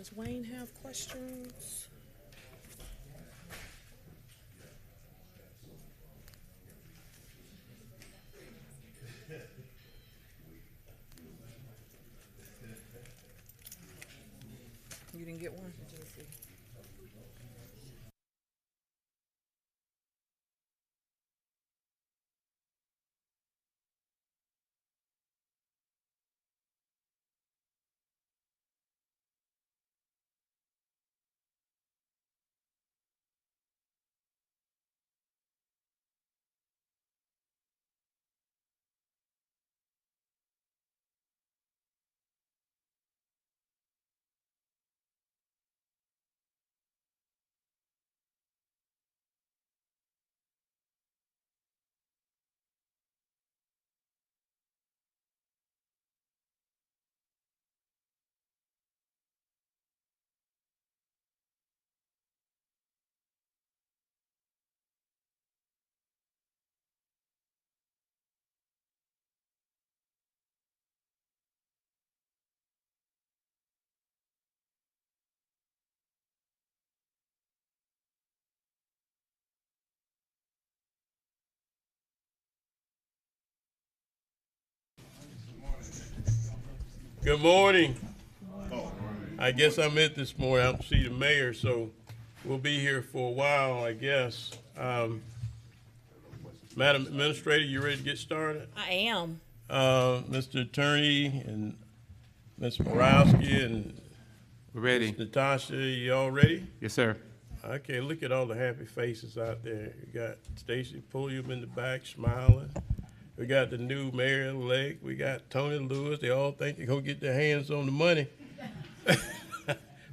Does Wayne have questions? You didn't get one? Good morning. I guess I'm it this morning. I don't see the mayor, so we'll be here for a while, I guess. Madam Administrator, you ready to get started? I am. Mr. Attorney and Ms. Borowski and We're ready. Ms. Natasha, you all ready? Yes, sir. Okay, look at all the happy faces out there. You got Stacy Pulliam in the back smiling. We got the new mayor-elect. We got Tony Lewis. They all think they're going to get their hands on the money.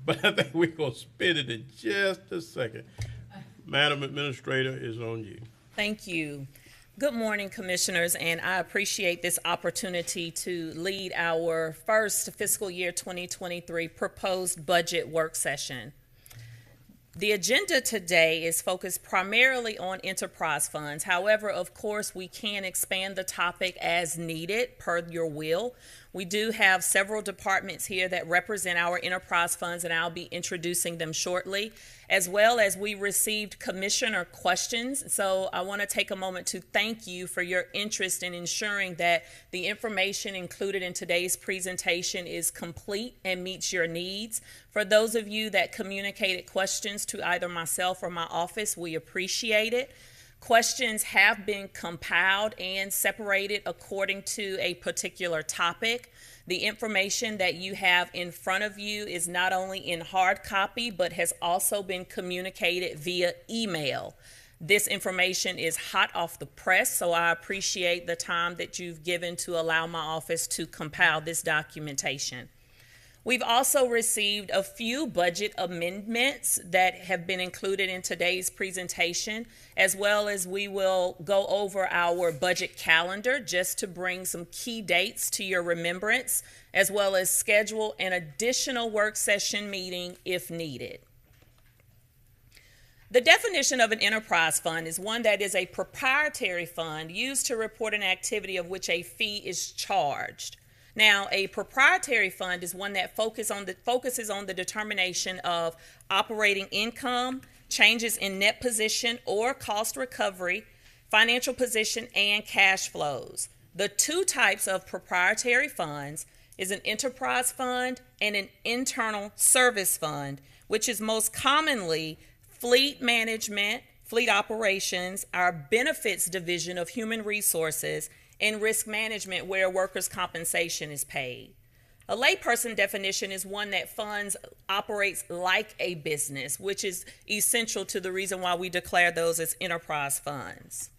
But I think we're going to spend it in just a second. Madam Administrator, is on you. Thank you. Good morning, Commissioners, and I appreciate this opportunity to lead our first fiscal year 2023 proposed budget work session. The agenda today is focused primarily on enterprise funds. However, of course, we can expand the topic as needed per your will. We do have several departments here that represent our enterprise funds, and I'll be introducing them shortly, as well as we received commissioner questions. So I want to take a moment to thank you for your interest in ensuring that the information included in today's presentation is complete and meets your needs. For those of you that communicated questions to either myself or my office, we appreciate it. Questions have been compiled and separated according to a particular topic. The information that you have in front of you is not only in hard copy, but has also been communicated via email. This information is hot off the press, so I appreciate the time that you've given to allow my office to compile this documentation. We've also received a few budget amendments that have been included in today's presentation, as well as we will go over our budget calendar just to bring some key dates to your remembrance, as well as schedule an additional work session meeting if needed. The definition of an enterprise fund is one that is a proprietary fund used to report an activity of which a fee is charged. Now, a proprietary fund is one that focuses on the determination of operating income, changes in net position or cost recovery, financial position, and cash flows. The two types of proprietary funds is an enterprise fund and an internal service fund, which is most commonly fleet management, fleet operations, our benefits division of human resources, and risk management where workers' compensation is paid. A layperson definition is one that funds operates like a business, which is essential to the reason why we declare those as enterprise funds.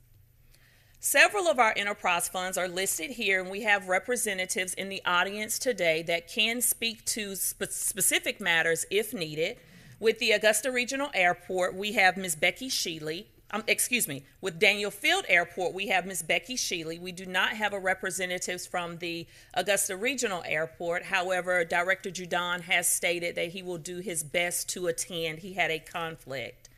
Several of our enterprise funds are listed here, and we have representatives in the audience today that can speak to specific matters if needed. With the Augusta Regional Airport, we have Ms. Becky Shealy. With Daniel Field Airport, we have Ms. Becky Shealy. We do not have a representative from the Augusta Regional Airport. However, Director Judon has stated that he will do his best to attend. He had a conflict.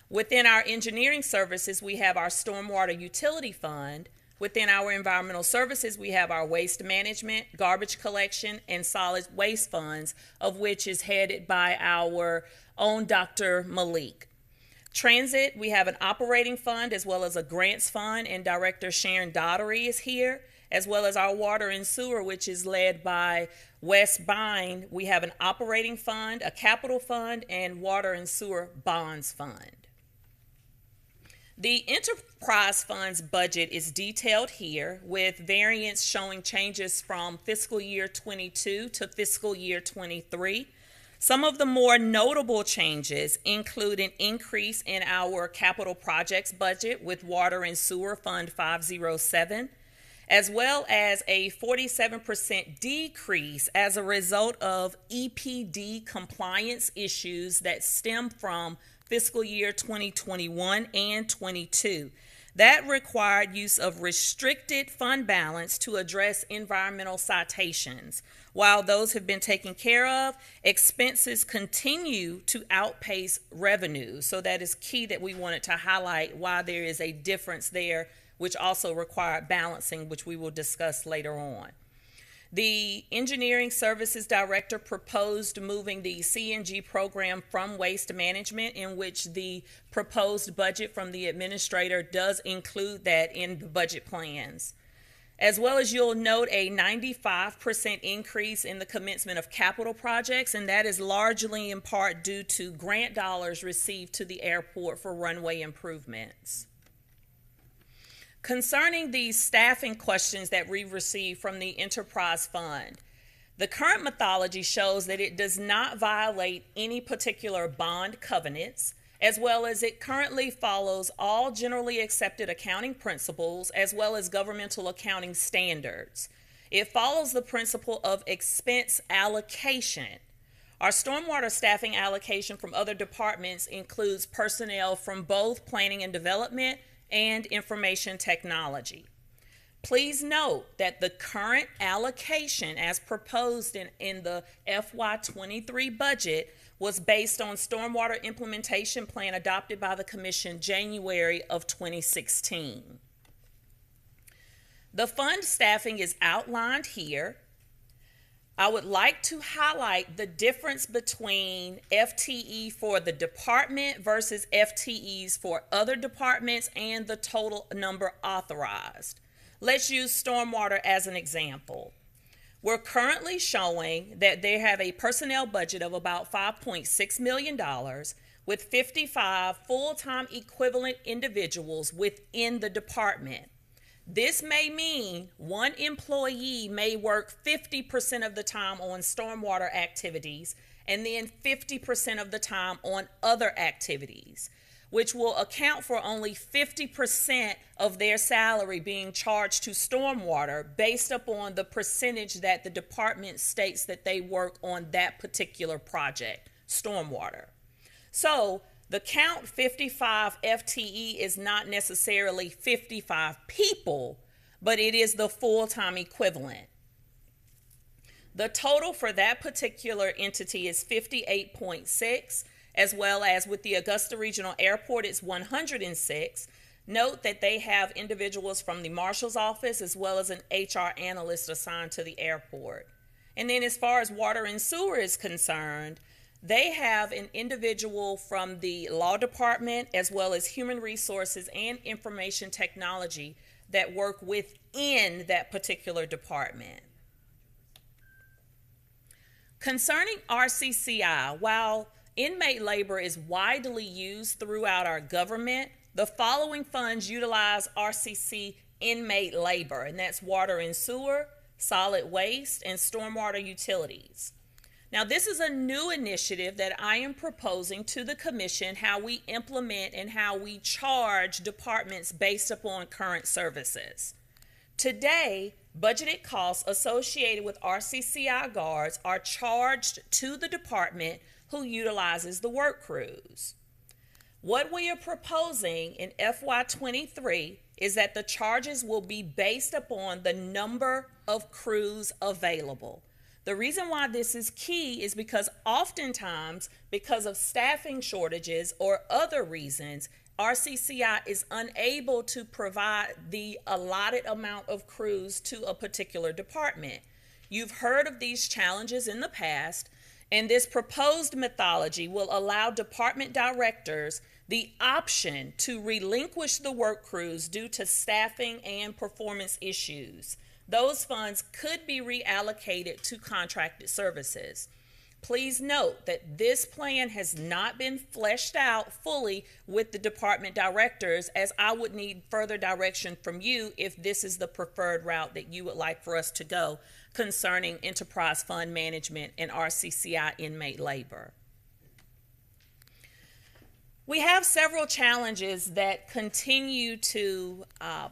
Within our engineering services, we have our Stormwater Utility Fund, Within our environmental services, we have our waste management, garbage collection, and solid waste funds, of which is headed by our own Dr. Malik. Transit, we have an operating fund as well as a grants fund, and Director Sharon Daughtery is here, as well as our water and sewer, which is led by Wes Bine. We have an operating fund, a capital fund, and water and sewer bonds fund. The enterprise fund's budget is detailed here, with variance showing changes from fiscal year 22 to fiscal year 23. Some of the more notable changes include an increase in our capital projects budget with Water and Sewer Fund 507, as well as a 47% decrease as a result of EPD compliance issues that stem from fiscal year 2021 and 22. That required use of restricted fund balance to address environmental citations. While those have been taken care of, expenses continue to outpace revenues. So that is key that we wanted to highlight why there is a difference there, which also required balancing, which we will discuss later on. The Engineering Services Director proposed moving the CNG program from waste management, in which the proposed budget from the administrator does include that in the budget plans. As well as you'll note a 95% increase in the commencement of capital projects, and that is largely in part due to grant dollars received to the airport for runway improvements. Concerning the staffing questions that we received from the Enterprise Fund, the current methodology shows that it does not violate any particular bond covenants, as well as it currently follows all generally accepted accounting principles as well as governmental accounting standards. It follows the principle of expense allocation. Our stormwater staffing allocation from other departments includes personnel from both planning and development and information technology. Please note that the current allocation as proposed in the FY23 budget was based on stormwater implementation plan adopted by the Commission January of 2016. The fund staffing is outlined here. I would like to highlight the difference between FTE for the department versus FTEs for other departments and the total number authorized. Let's use stormwater as an example. We're currently showing that they have a personnel budget of about $5.6 million with 55 full-time equivalent individuals within the department. This may mean one employee may work 50% of the time on stormwater activities and then 50% of the time on other activities, which will account for only 50% of their salary being charged to stormwater based upon the percentage that the department states that they work on that particular project, stormwater. So the count 55 FTE is not necessarily 55 people, but it is the full-time equivalent. The total for that particular entity is 58.6, as well as with the Augusta Regional Airport, it's 106. Note that they have individuals from the marshal's office as well as an HR analyst assigned to the airport. And then as far as water and sewer is concerned, they have an individual from the law department as well as human resources and information technology that work within that particular department. Concerning RCCI, while inmate labor is widely used throughout our government, the following funds utilize RCC inmate labor, and that's water and sewer, solid waste, and stormwater utilities. Now, this is a new initiative that I am proposing to the Commission, how we implement and how we charge departments based upon current services. Today, budgeted costs associated with RCCI guards are charged to the department who utilizes the work crews. What we are proposing in FY23 is that the charges will be based upon the number of crews available. The reason why this is key is because oftentimes, because of staffing shortages or other reasons, RCCI is unable to provide the allotted amount of crews to a particular department. You've heard of these challenges in the past, and this proposed methodology will allow department directors the option to relinquish the work crews due to staffing and performance issues. Those funds could be reallocated to contracted services. Please note that this plan has not been fleshed out fully with the department directors, as I would need further direction from you if this is the preferred route that you would like for us to go concerning enterprise fund management and RCCI inmate labor. We have several challenges that continue to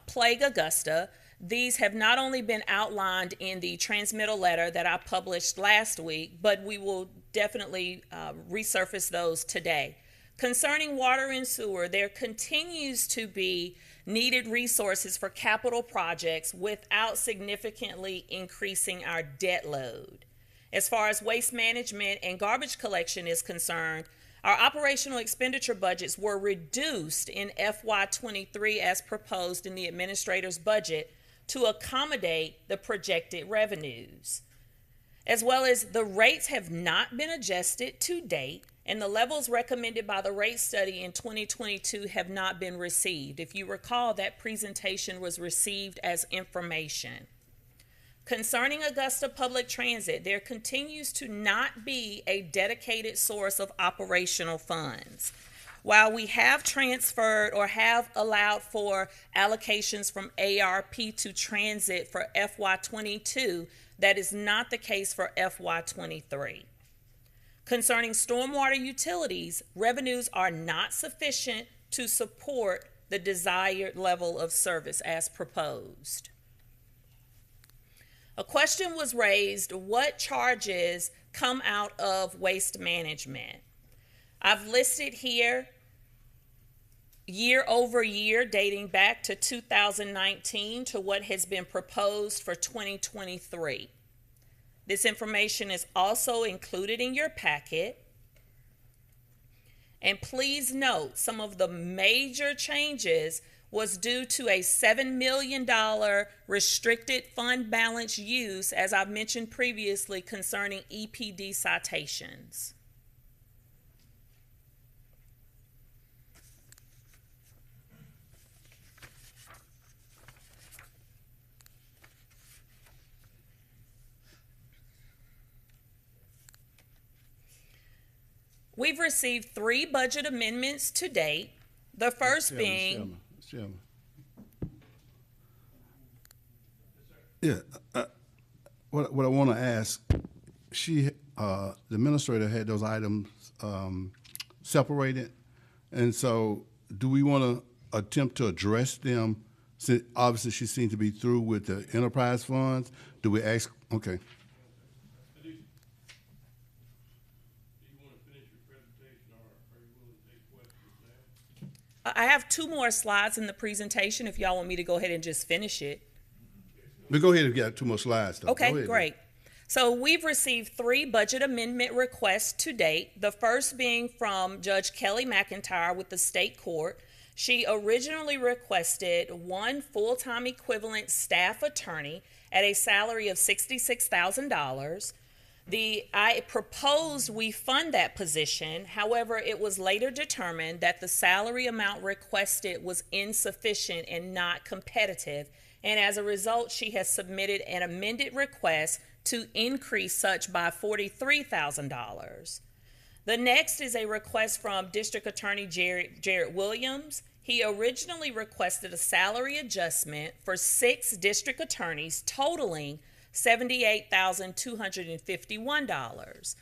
plague Augusta. These have not only been outlined in the transmittal letter that I published last week, but we will definitely resurface those today. Concerning water and sewer, there continues to be needed resources for capital projects without significantly increasing our debt load. As far as waste management and garbage collection is concerned, our operational expenditure budgets were reduced in FY23 as proposed in the administrator's budget to accommodate the projected revenues. As well as the rates have not been adjusted to date, and the levels recommended by the rate study in 2022 have not been received. If you recall, that presentation was received as information. Concerning Augusta Public Transit, there continues to not be a dedicated source of operational funds. While we have transferred or have allowed for allocations from ARP to transit for FY22, that is not the case for FY23. Concerning stormwater utilities, revenues are not sufficient to support the desired level of service as proposed. A question was raised, what charges come out of waste management? I've listed here year over year dating back to 2019 to what has been proposed for 2023. This information is also included in your packet. And please note, some of the major changes was due to a $7 million restricted fund balance use, as I've mentioned previously, concerning EPD citations. We've received 3 budget amendments to date. The first being... Yeah, what I want to ask, the administrator had those items separated, and so do we want to attempt to address them? Since obviously she seemed to be through with the enterprise funds. Do we ask? Okay. I have 2 more slides in the presentation if y'all want me to go ahead and just finish it. We go ahead and get 2 more slides, though. Okay, great. So we've received 3 budget amendment requests to date, the first being from Judge Kelly McIntyre with the state court. She originally requested 1 full-time equivalent staff attorney at a salary of $66,000. I proposed we fund that position. However, it was later determined that the salary amount requested was insufficient and not competitive. And as a result, she has submitted an amended request to increase such by $43,000. The next is a request from District Attorney Jared Williams. He originally requested a salary adjustment for 6 district attorneys totaling $78,251.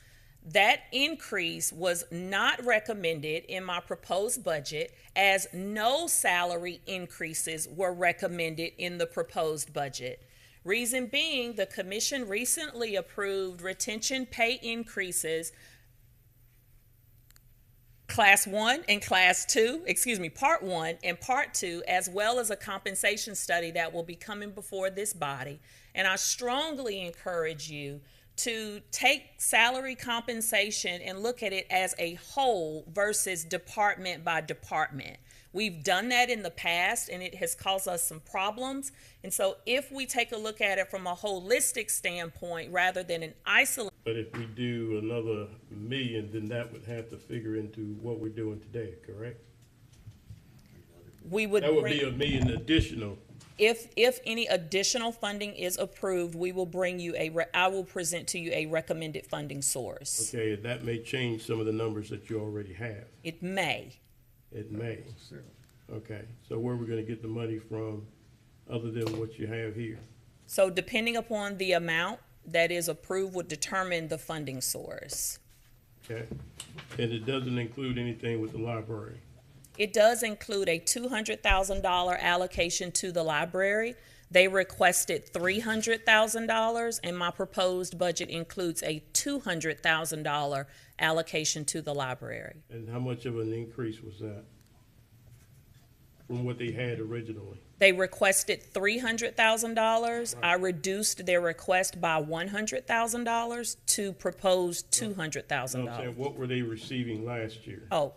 That increase was not recommended in my proposed budget, as no salary increases were recommended in the proposed budget. Reason being, the commission recently approved retention pay increases Part 1 and Part 2, as well as a compensation study that will be coming before this body. And I strongly encourage you to take salary compensation and look at it as a whole versus department by department. We've done that in the past and it has caused us some problems. And so if we take a look at it from a holistic standpoint rather than an isolated, But if we do another million, then that would have to figure into what we're doing today, correct? we would That would bring, be $1 million additional. if any additional funding is approved, we will bring you I will present to you a recommended funding source. Okay, that may change some of the numbers that you already have. It may. It may. Okay, so where are we gonna get the money from other than what you have here? So depending upon the amount that is approved would determine the funding source. Okay? And it doesn't include anything with the library. It does include a $200,000 allocation to the library. They requested $300,000, and my proposed budget includes a $200,000 allocation to the library. And how much of an increase was that from what they had originally? They requested $300,000. I reduced their request by $100,000 to propose You know what I'm saying? $200,000. What were they receiving last year? Oh,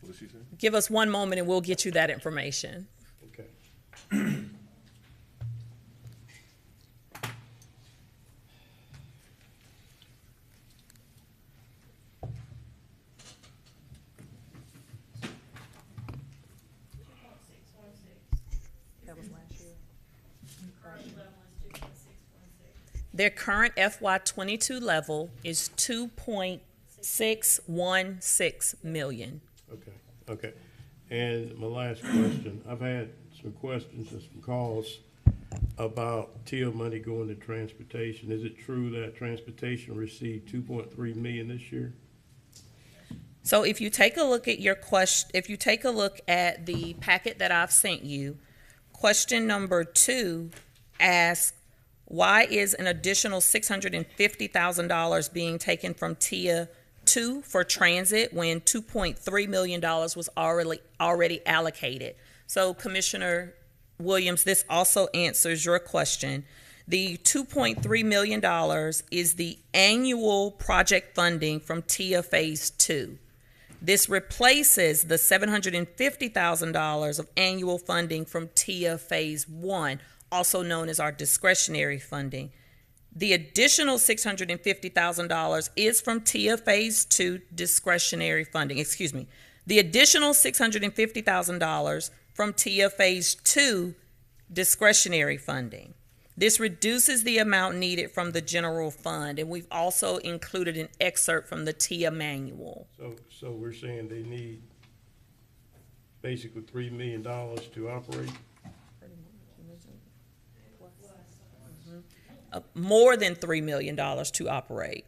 What did she say? give us one moment and we'll get you that information. Okay. Their current FY '22 level is 2.616 million. Okay, okay. And my last question, I've had some questions and some calls about TIA money going to transportation. Is it true that transportation received 2.3 million this year? So if you take a look at your question, if you take a look at the packet that I've sent you, question number 2 asks, why is an additional $650,000 being taken from TIA 2 for transit when $2.3 million was already allocated? So Commissioner Williams, this also answers your question. The $2.3 million is the annual project funding from TIA Phase 2. This replaces the $750,000 of annual funding from TIA Phase 1, also known as our discretionary funding. The additional $650,000 is from TIA Phase 2 discretionary funding. Excuse me. The additional $650,000 from TIA Phase 2 discretionary funding. This reduces the amount needed from the general fund, and we've also included an excerpt from the TIA manual. So we're saying they need basically $3 million to operate? More than $3 million to operate.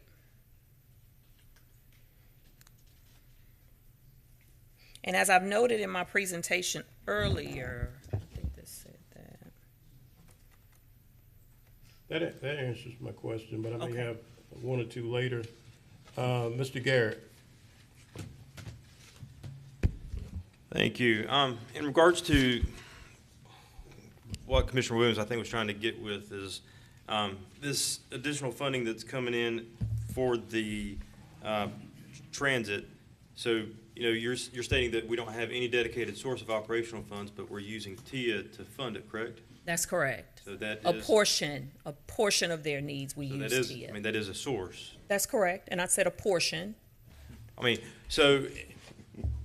And as I've noted in my presentation earlier, I think this said that. That answers my question, but I may Okay. have one or two later. Mr. Garrett, Thank you. In regards to what Commissioner Williams, I think, was trying to get with is this additional funding that's coming in for the transit. So, you know, you're stating that we don't have any dedicated source of operational funds, but we're using TIA to fund it, correct? That's correct. So that A is, portion of their needs we so use that is, TIA. I mean, that is a source. That's correct, and I said a portion. I mean, so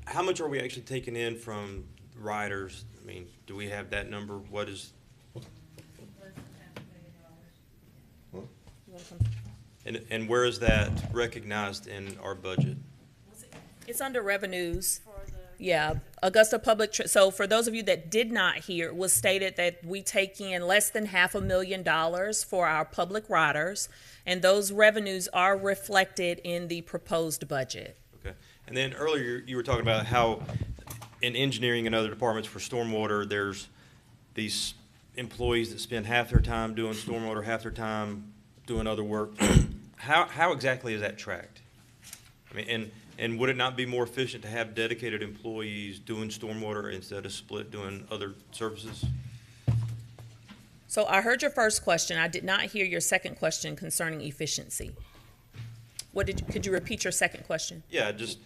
how much are we actually taking in from riders? I mean, do we have that number? What is, and where is that recognized in our budget? It's under revenues. Yeah, Augusta so for those of you that did not hear, it was stated that we take in less than $500,000 for our public riders, and those revenues are reflected in the proposed budget. Okay. And then earlier you were talking about how in engineering and other departments for stormwater, there's these employees that spend half their time doing stormwater, half their time doing other work. How exactly is that tracked? I mean, and would it not be more efficient to have dedicated employees doing stormwater instead of split doing other services? So I heard your first question. I did not hear your second question concerning efficiency. Could you repeat your second question? Yeah, just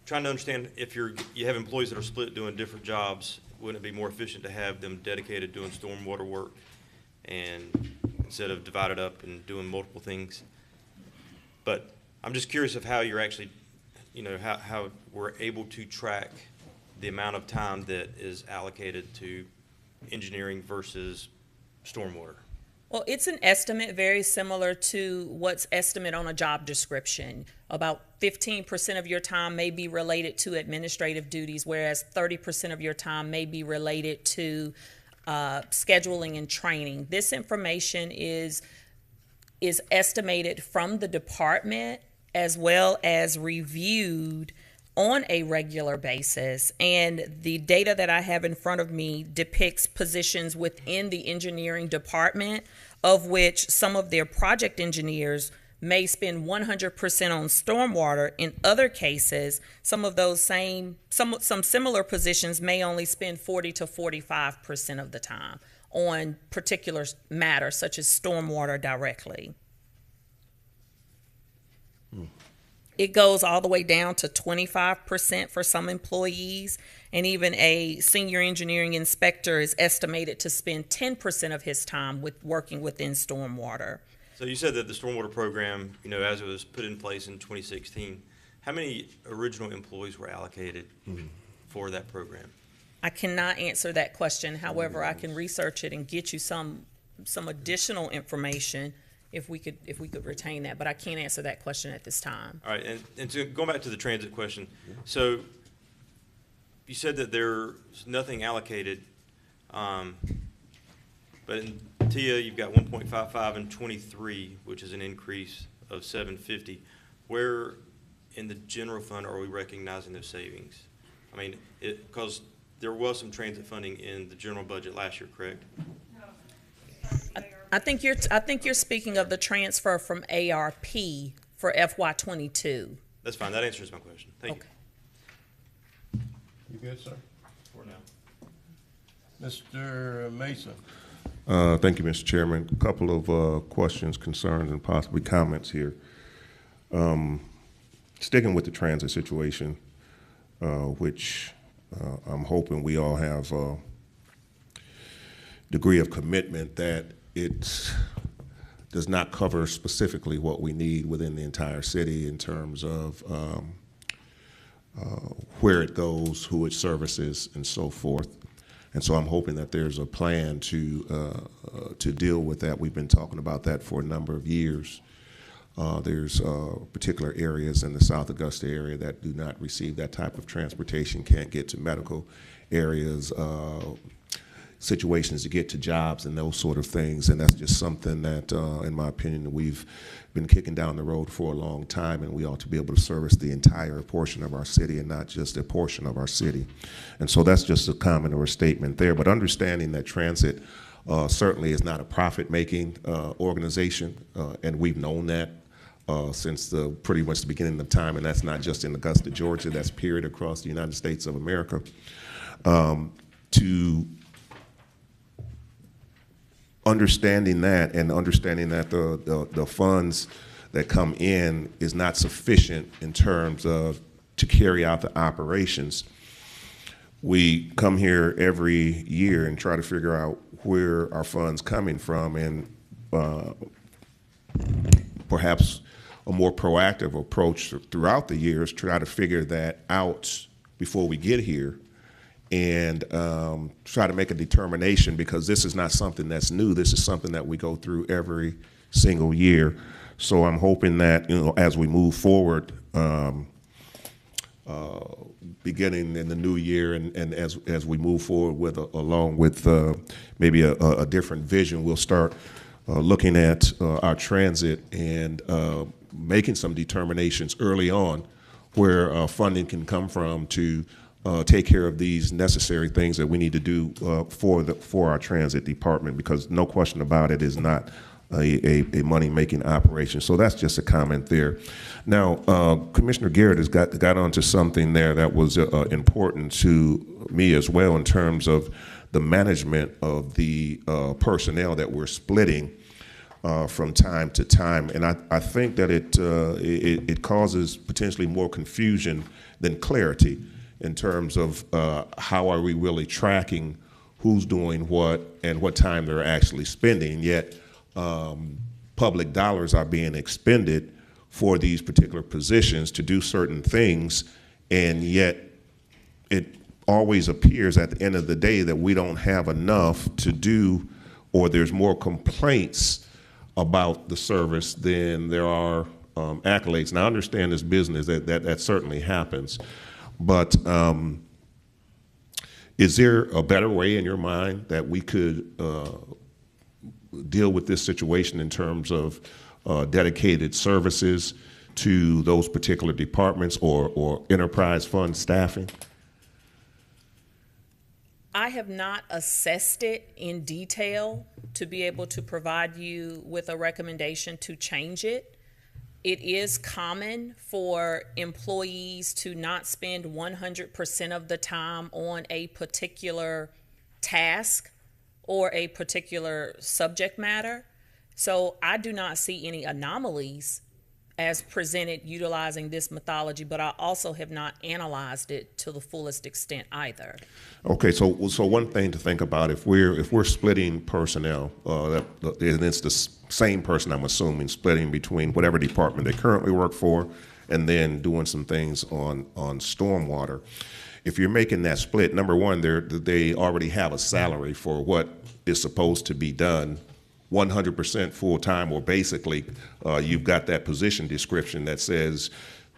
trying to understand if you have employees that are split doing different jobs, wouldn't it be more efficient to have them dedicated doing stormwater work and instead of divided up and doing multiple things? But I'm just curious of how you're actually, how we're able to track the amount of time that is allocated to engineering versus stormwater. Well, it's an estimate very similar to what's estimate on a job description. About 15% of your time may be related to administrative duties, whereas 30% of your time may be related to scheduling and training. This information is estimated from the department as well as reviewed on a regular basis, and the data that I have in front of me depicts positions within the engineering department, of which some of their project engineers may spend 100% on stormwater. In other cases, some of those some similar positions may only spend 40 to 45% of the time on particular matters such as stormwater directly. It goes all the way down to 25% for some employees, and even a senior engineering inspector is estimated to spend 10% of his time working within stormwater. So you said that the stormwater program, as it was put in place in 2016, how many original employees were allocated for that program? I cannot answer that question. However, I can research it and get you some additional information if we could retain that, but I can't answer that question at this time. All right, and so going back to the transit question, so you said that there's nothing allocated, but in TIA you've got 1.55 and 23, which is an increase of 750. Where in the general fund are we recognizing those savings? I mean, because there was some transit funding in the general budget last year, correct? I think you're speaking of the transfer from ARP for FY22. That's fine. That answers my question. Thank you. You good, sir? For now. Mr. Mason. Thank you, Mr. Chairman. A couple of questions, concerns, and possibly comments here. Sticking with the transit situation, which I'm hoping we all have a degree of commitment that it does not cover specifically what we need within the entire city in terms of where it goes, who it services, and so forth. And so I'm hoping that there's a plan to deal with that. We've been talking about that for a number of years. There's particular areas in the South Augusta area that do not receive that type of transportation, can't get to medical areas, situations to get to jobs and those sort of things. And that's just something that, in my opinion, we've been kicking down the road for a long time, and we ought to be able to service the entire portion of our city and not just a portion of our city. And so that's just a comment or a statement there. But understanding that transit certainly is not a profit-making organization, and we've known that since pretty much the beginning of time, and that's not just in Augusta, Georgia, that's period across the United States of America. To understanding that and understanding that the funds that come in is not sufficient in terms of to carry out the operations. We come here every year and try to figure out where our funds coming from, and perhaps a more proactive approach throughout the years, try to figure that out before we get here, and try to make a determination, because this is not something that's new. This is something that we go through every single year. So I'm hoping that, as we move forward, beginning in the new year, and as we move forward with along with maybe a different vision, we'll start looking at our transit and making some determinations early on where funding can come from to take care of these necessary things that we need to do for our transit department, because no question about it is not a money-making operation. So that's just a comment there. Now, Commissioner Garrett has got onto something there that was important to me as well, in terms of the management of the personnel that we're splitting from time to time, and I think that it causes potentially more confusion than clarity in terms of how are we really tracking who's doing what and what time they're actually spending. Yet public dollars are being expended for these particular positions to do certain things, and yet it always appears at the end of the day that we don't have enough to do, or there's more complaints about the service than there are accolades. Now, I understand this business, that certainly happens, but is there a better way in your mind that we could deal with this situation in terms of dedicated services to those particular departments or enterprise fund staffing? I have not assessed it in detail to be able to provide you with a recommendation to change it. It is common for employees to not spend 100% of the time on a particular task or a particular subject matter. So I do not see any anomalies as presented utilizing this methodology, but I also have not analyzed it to the fullest extent either. Okay, so one thing to think about, if we're splitting personnel, and it's the same person, I'm assuming, splitting between whatever department they currently work for, and then doing some things on stormwater. If you're making that split, number one, they already have a salary for what is supposed to be done 100% full-time, or basically you've got that position description that says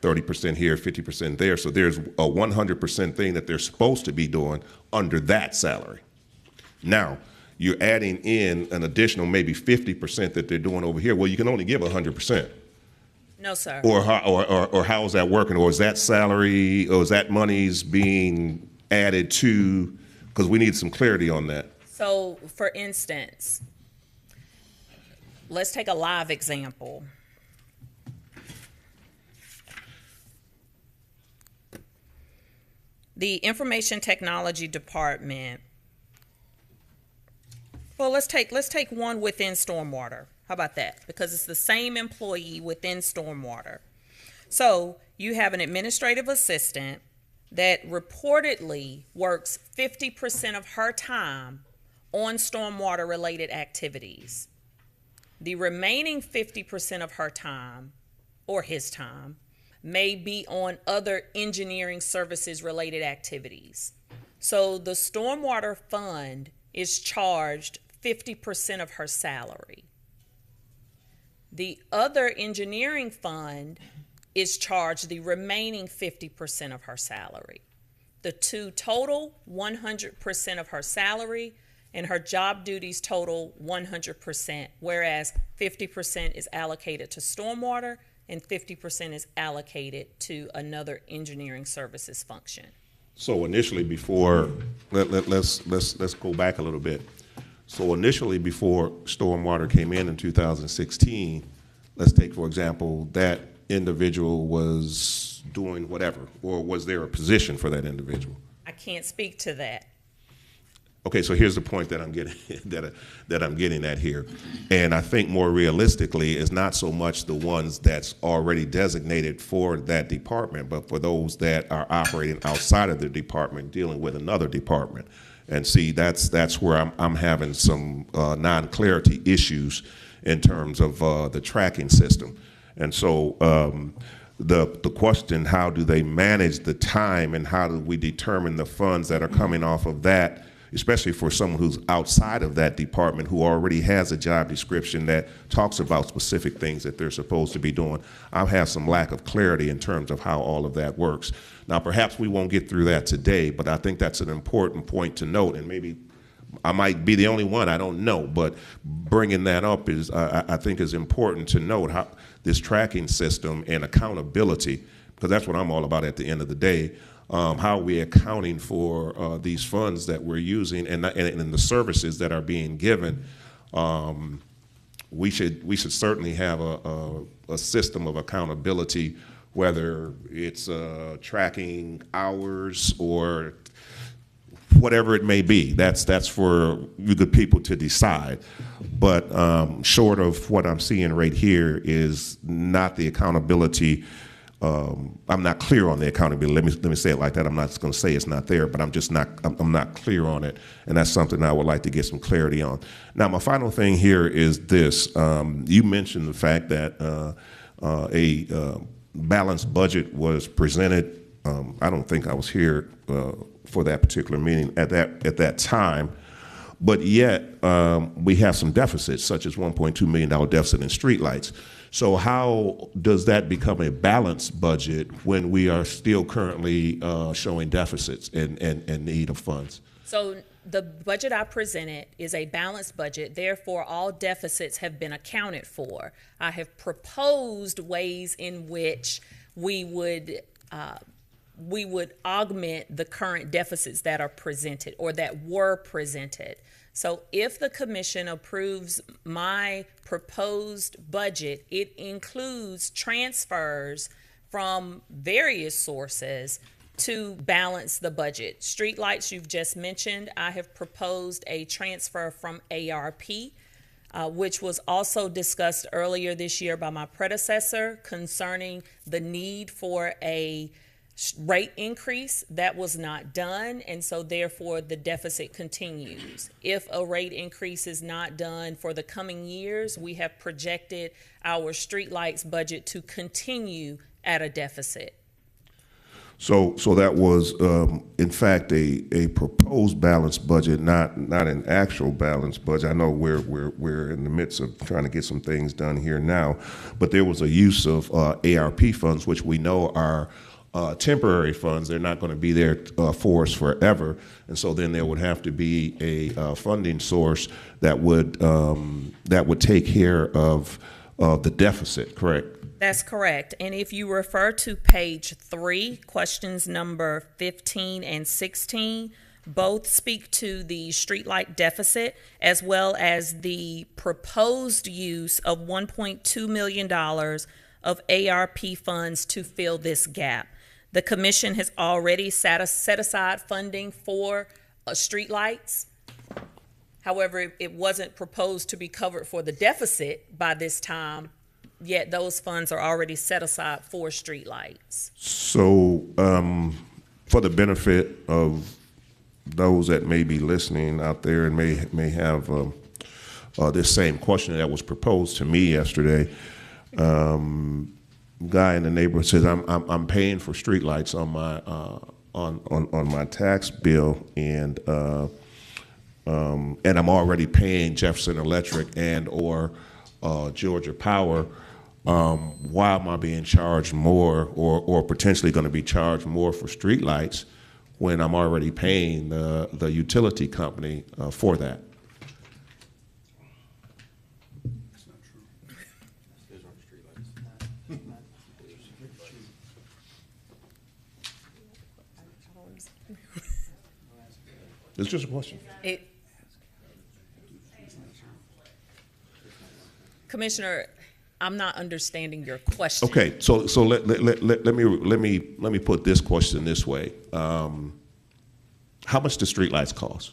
30% here, 50% there. So there's a 100% thing that they're supposed to be doing under that salary. Now, you're adding in an additional maybe 50% that they're doing over here. Well, you can only give 100%. No, sir. Or how is that working? Or is that salary, or is that money's being added to? Because we need some clarity on that. So, for instance, let's take a live example. The information technology department. Well, let's take one within stormwater. How about that? Because it's the same employee within stormwater. So you have an administrative assistant that reportedly works 50% of her time on stormwater related activities. The remaining 50% of her time, or his time, may be on other engineering services related activities. So the stormwater fund is charged 50% of her salary. The other engineering fund is charged the remaining 50% of her salary. The two total 100% of her salary, and her job duties total 100%, whereas 50% is allocated to stormwater and 50% is allocated to another engineering services function. So initially, before let's go back a little bit. So initially, before stormwater came in 2016, let's take, for example, that individual was doing whatever, or was there a position for that individual? I can't speak to that. Okay, so here's the point that I'm getting that I'm getting at here, and I think more realistically is not so much the ones that's already designated for that department, but for those that are operating outside of the department, dealing with another department. And see, that's where I'm having some non-clarity issues in terms of the tracking system. And so the question, how do they manage the time, and how do we determine the funds that are coming off of that, especially for someone who's outside of that department who already has a job description that talks about specific things that they're supposed to be doing? I have some lack of clarity in terms of how all of that works. Now, perhaps we won't get through that today, but I think that's an important point to note, and maybe I might be the only one, I don't know, but bringing that up is, I think is important to note how this tracking system and accountability, because that's what I'm all about at the end of the day. How are we accounting for these funds that we're using and the services that are being given? We should certainly have a system of accountability, whether it's tracking hours or whatever it may be. That's for you good people to decide. But short of what I'm seeing right here is not the accountability. I'm not clear on the accountability. Let me say it like that. I'm not going to say it's not there, but I'm not clear on it, and that's something I would like to get some clarity on. Now, my final thing here is this: you mentioned the fact that a balanced budget was presented. I don't think I was here for that particular meeting at that time, but yet we have some deficits, such as $1.2 million deficit in streetlights. So how does that become a balanced budget when we are still currently showing deficits and need of funds? So the budget I presented is a balanced budget. Therefore, all deficits have been accounted for. I have proposed ways in which we would augment the current deficits that are presented or that were presented. So if the commission approves my proposed budget, it includes transfers from various sources to balance the budget. Streetlights, you've just mentioned. I have proposed a transfer from ARP, which was also discussed earlier this year by my predecessor concerning the need for a rate increase. That was not done, and so therefore the deficit continues. If a rate increase is not done for the coming years, we have projected our streetlights budget to continue at a deficit. So that was, in fact, a proposed balanced budget, not an actual balanced budget. I know we're in the midst of trying to get some things done here now, but there was a use of ARP funds, which we know are temporary funds. They're not going to be there for us forever, and so then there would have to be a funding source that would take care of the deficit. Correct? That's correct. And if you refer to page 3, questions number 15 and 16, both speak to the streetlight deficit as well as the proposed use of $1.2 million of ARP funds to fill this gap. The commission has already set aside funding for streetlights. However, it wasn't proposed to be covered for the deficit by this time, yet those funds are already set aside for streetlights. So, for the benefit of those that may be listening out there and may have this same question that was proposed to me yesterday, guy in the neighborhood says I'm paying for streetlights on my on my tax bill, and I'm already paying Jefferson Electric and or Georgia Power. Why am I being charged more or potentially going to be charged more for streetlights when I'm already paying the utility company for that? That's not true. It's just a question. Commissioner, I'm not understanding your question. Okay, so let me put this question this way. How much do streetlights cost?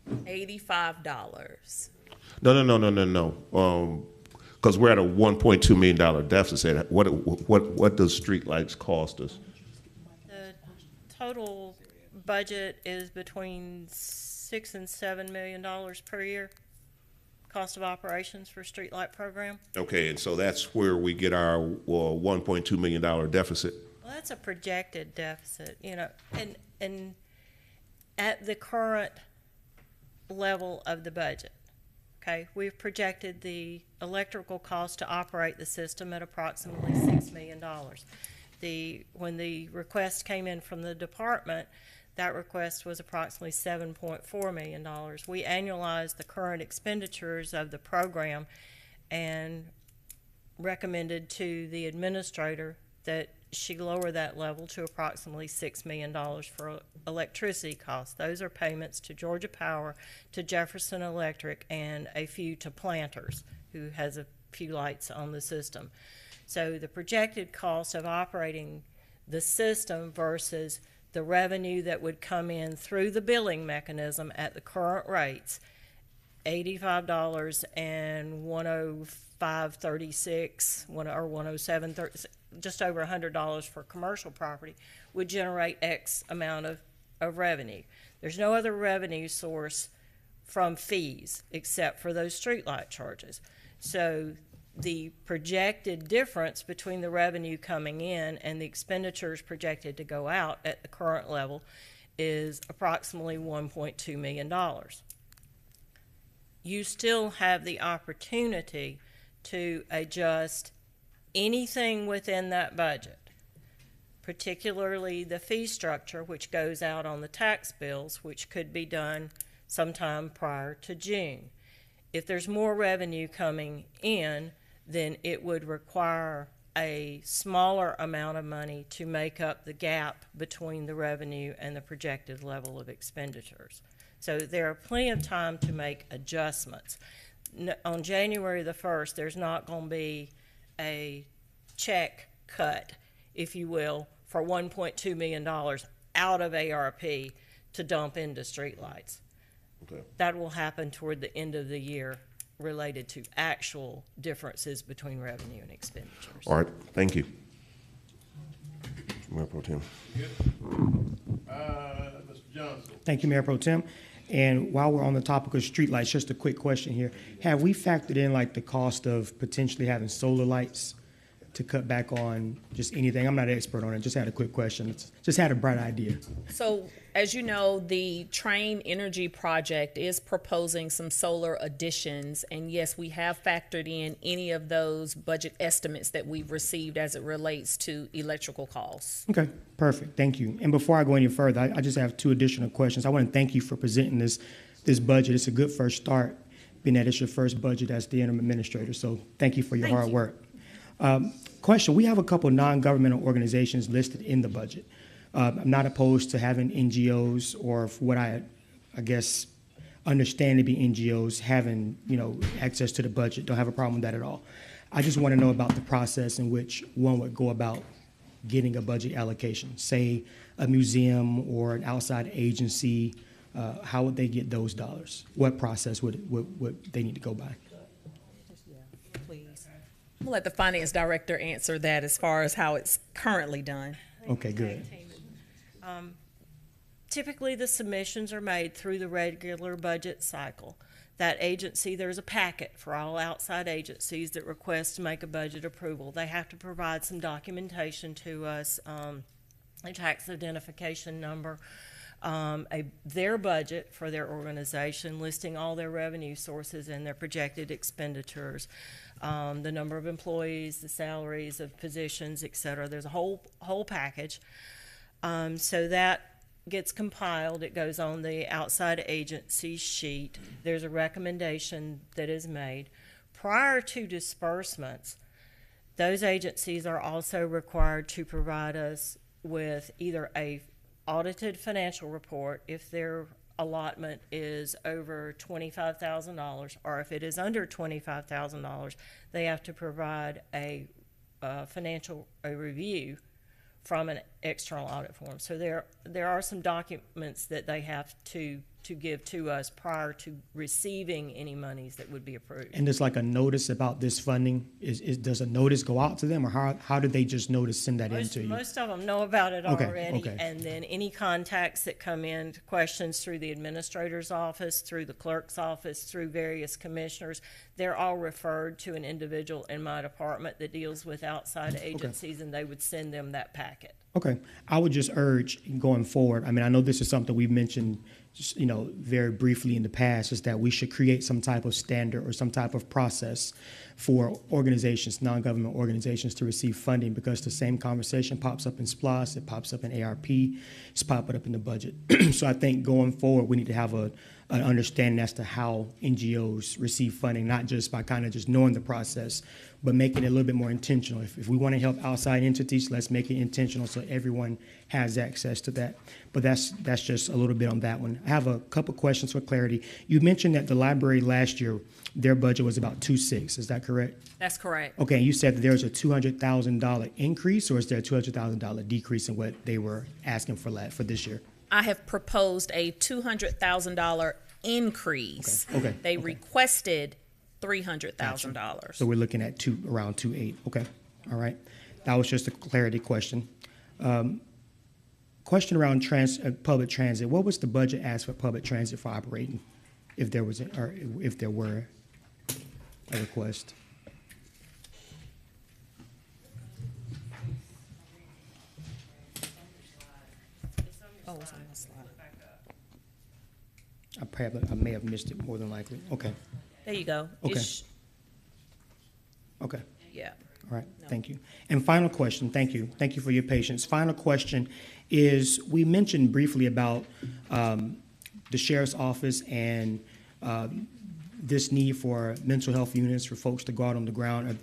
$85. No. Because we're at a $1.2 million deficit. What does streetlights cost us? The total budget is between $6 and $7 million per year. Cost of operations for streetlight program. Okay, and so that's where we get our $1.2 million deficit. Well, that's a projected deficit, and at the current level of the budget. Okay, we've projected the electrical cost to operate the system at approximately $6 million. When the request came in from the department, that request was approximately $7.4 million. We annualized the current expenditures of the program and recommended to the administrator that she lower that level to approximately $6 million for electricity costs. Those are payments to Georgia Power, to Jefferson Electric, and a few to Planters, who has a few lights on the system. So the projected cost of operating the system versus the revenue that would come in through the billing mechanism at the current rates, $85 and 105.36, or 107.36, just over $100 for commercial property, would generate X amount of revenue. There's no other revenue source from fees except for those streetlight charges. So the projected difference between the revenue coming in and the expenditures projected to go out at the current level is approximately $1.2 million. You still have the opportunity to adjust anything within that budget, particularly the fee structure, which goes out on the tax bills, which could be done sometime prior to June. If there's more revenue coming in, then it would require a smaller amount of money to make up the gap between the revenue and the projected level of expenditures. So there are plenty of time to make adjustments. On January the 1st, there's not going to be a check cut, if you will, for $1.2 million out of ARP to dump into streetlights. Okay. That will happen toward the end of the year related to actual differences between revenue and expenditures. All right, thank you. Mayor Pro Tem. Mr. Johnson. Thank you, Mayor Pro Tem. And while we're on the topic of streetlights, just a quick question here. Have we factored in like the cost of potentially having solar lights to cut back on just anything? I'm not an expert on it, just had a quick question. Just had a bright idea. So, as you know, the Train Energy Project is proposing some solar additions, and yes, we have factored in any of those budget estimates that we've received as it relates to electrical costs. Okay, perfect, thank you. And before I go any further, I just have two additional questions. I want to thank you for presenting this budget. It's a good first start, being that it's your first budget as the interim administrator, so thank you for your hard work. Question, we have a couple non-governmental organizations listed in the budget. I'm not opposed to having NGOs, or for what I guess understand to be NGOs, having access to the budget. Don't have a problem with that at all. I just want to know about the process in which one would go about getting a budget allocation. Say a museum or an outside agency, how would they get those dollars? What process would they need to go by? Please. I'm gonna let the finance director answer that as far as how it's currently done. Okay, good. Typically, the submissions are made through the regular budget cycle. That agency, there's a packet for all outside agencies that request to make a budget approval. They have to provide some documentation to us, a tax identification number, their budget for their organization, listing all their revenue sources and their projected expenditures, the number of employees, the salaries of positions, et cetera. There's a whole package. So that gets compiled. It goes on the outside agency sheet. There's a recommendation that is made. Prior to disbursements, those agencies are also required to provide us with either a audited financial report if their allotment is over $25,000, or if it is under $25,000, they have to provide a financial review from an external audit form. So there are some documents that they have to give to us prior to receiving any monies that would be approved. And there's like a notice about this funding. Does a notice go out to them, or how do they just send that in to you? Most of them know about it already. Okay. And then any contacts that come in, questions through the administrator's office, through the clerk's office, through various commissioners, they're all referred to an individual in my department that deals with outside agencies, and they would send them that packet. Okay. I would just urge going forward, I mean, I know this is something we've mentioned very briefly in the past, is that we should create some type of standard or some type of process for organizations, non-government organizations, to receive funding, because the same conversation pops up in SPLOST, it pops up in ARP, it's popping up in the budget. So I think going forward, we need to have a an understanding as to how NGOs receive funding, not just by kind of just knowing the process, but making it a little bit more intentional. If we want to help outside entities, let's make it intentional so everyone has access to that. But that's just a little bit on that one. I have a couple questions for clarity. You mentioned that the library last year, their budget was about 2.6. Is that correct? That's correct. Okay, and you said that there was a $200,000 increase, or is there a $200,000 decrease in what they were asking for this year? I have proposed a $200,000 increase. Okay. They requested $300,000. So we're looking at around 2.8. Okay, all right. That was just a clarity question. Question around public transit. What was the budget asked for public transit for operating, if there were a request? Oh, it's on the slide. I may have missed it, more than likely. Okay, There you go. Okay. okay. Yeah. All right, thank you. And final question, thank you. Thank you for your patience. Final question is, we mentioned briefly about the sheriff's office and this need for mental health units for folks to go out on the ground.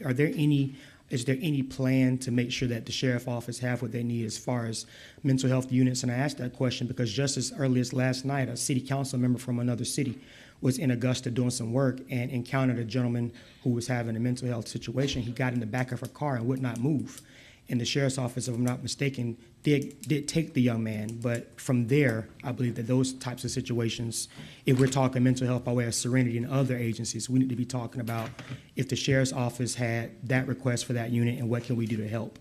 Is there any plan to make sure that the sheriff's office have what they need as far as mental health units? And I asked that question because just as early as last night, a city council member from another city was in Augusta doing some work and encountered a gentleman who was having a mental health situation. He got in the back of her car and would not move. And the sheriff's office, if I'm not mistaken, did take the young man. But from there, I believe that those types of situations, if we're talking mental health by way of Serenity and other agencies, we need to be talking about if the sheriff's office had that request for that unit and what can we do to help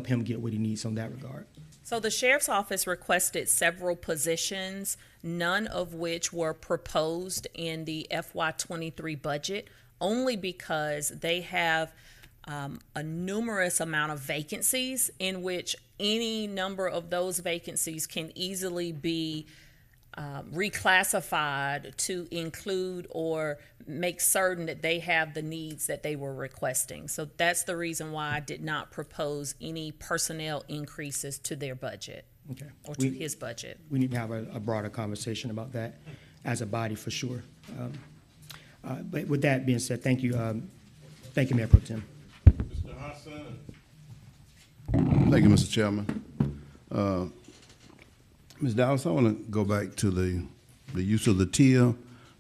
him get what he needs on that regard. So the sheriff's office requested several positions, none of which were proposed in the FY23 budget, only because they have a numerous amount of vacancies in which any number of those vacancies can easily be reclassified to include or make certain that they have the needs that they were requesting. So that's the reason why I did not propose any personnel increases to their budget Okay. or to his budget. We need to have a broader conversation about that as a body for sure. But with that being said, thank you. Thank you, Mayor Pro Tem. Mr. Hassan. Thank you, Mr. Chairman. Ms. Dallas, I want to go back to the use of the TIA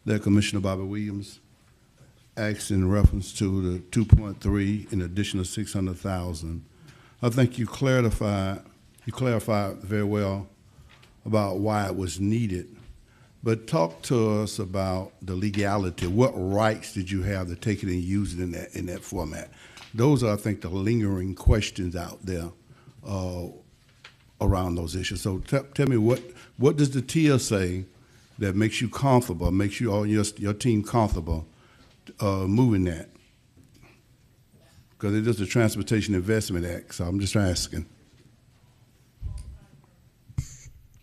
that Commissioner Bobby Williams asked in reference to the 2.3 in addition to 600,000. I think you clarified very well about why it was needed. But talk to us about the legality. What rights did you have to take it and use it in that format? Those are, I think, the lingering questions out there around those issues. So tell me, what does the TIA say that makes you comfortable, makes you all your team comfortable moving that? Because it is the Transportation Investment Act, so I'm just asking.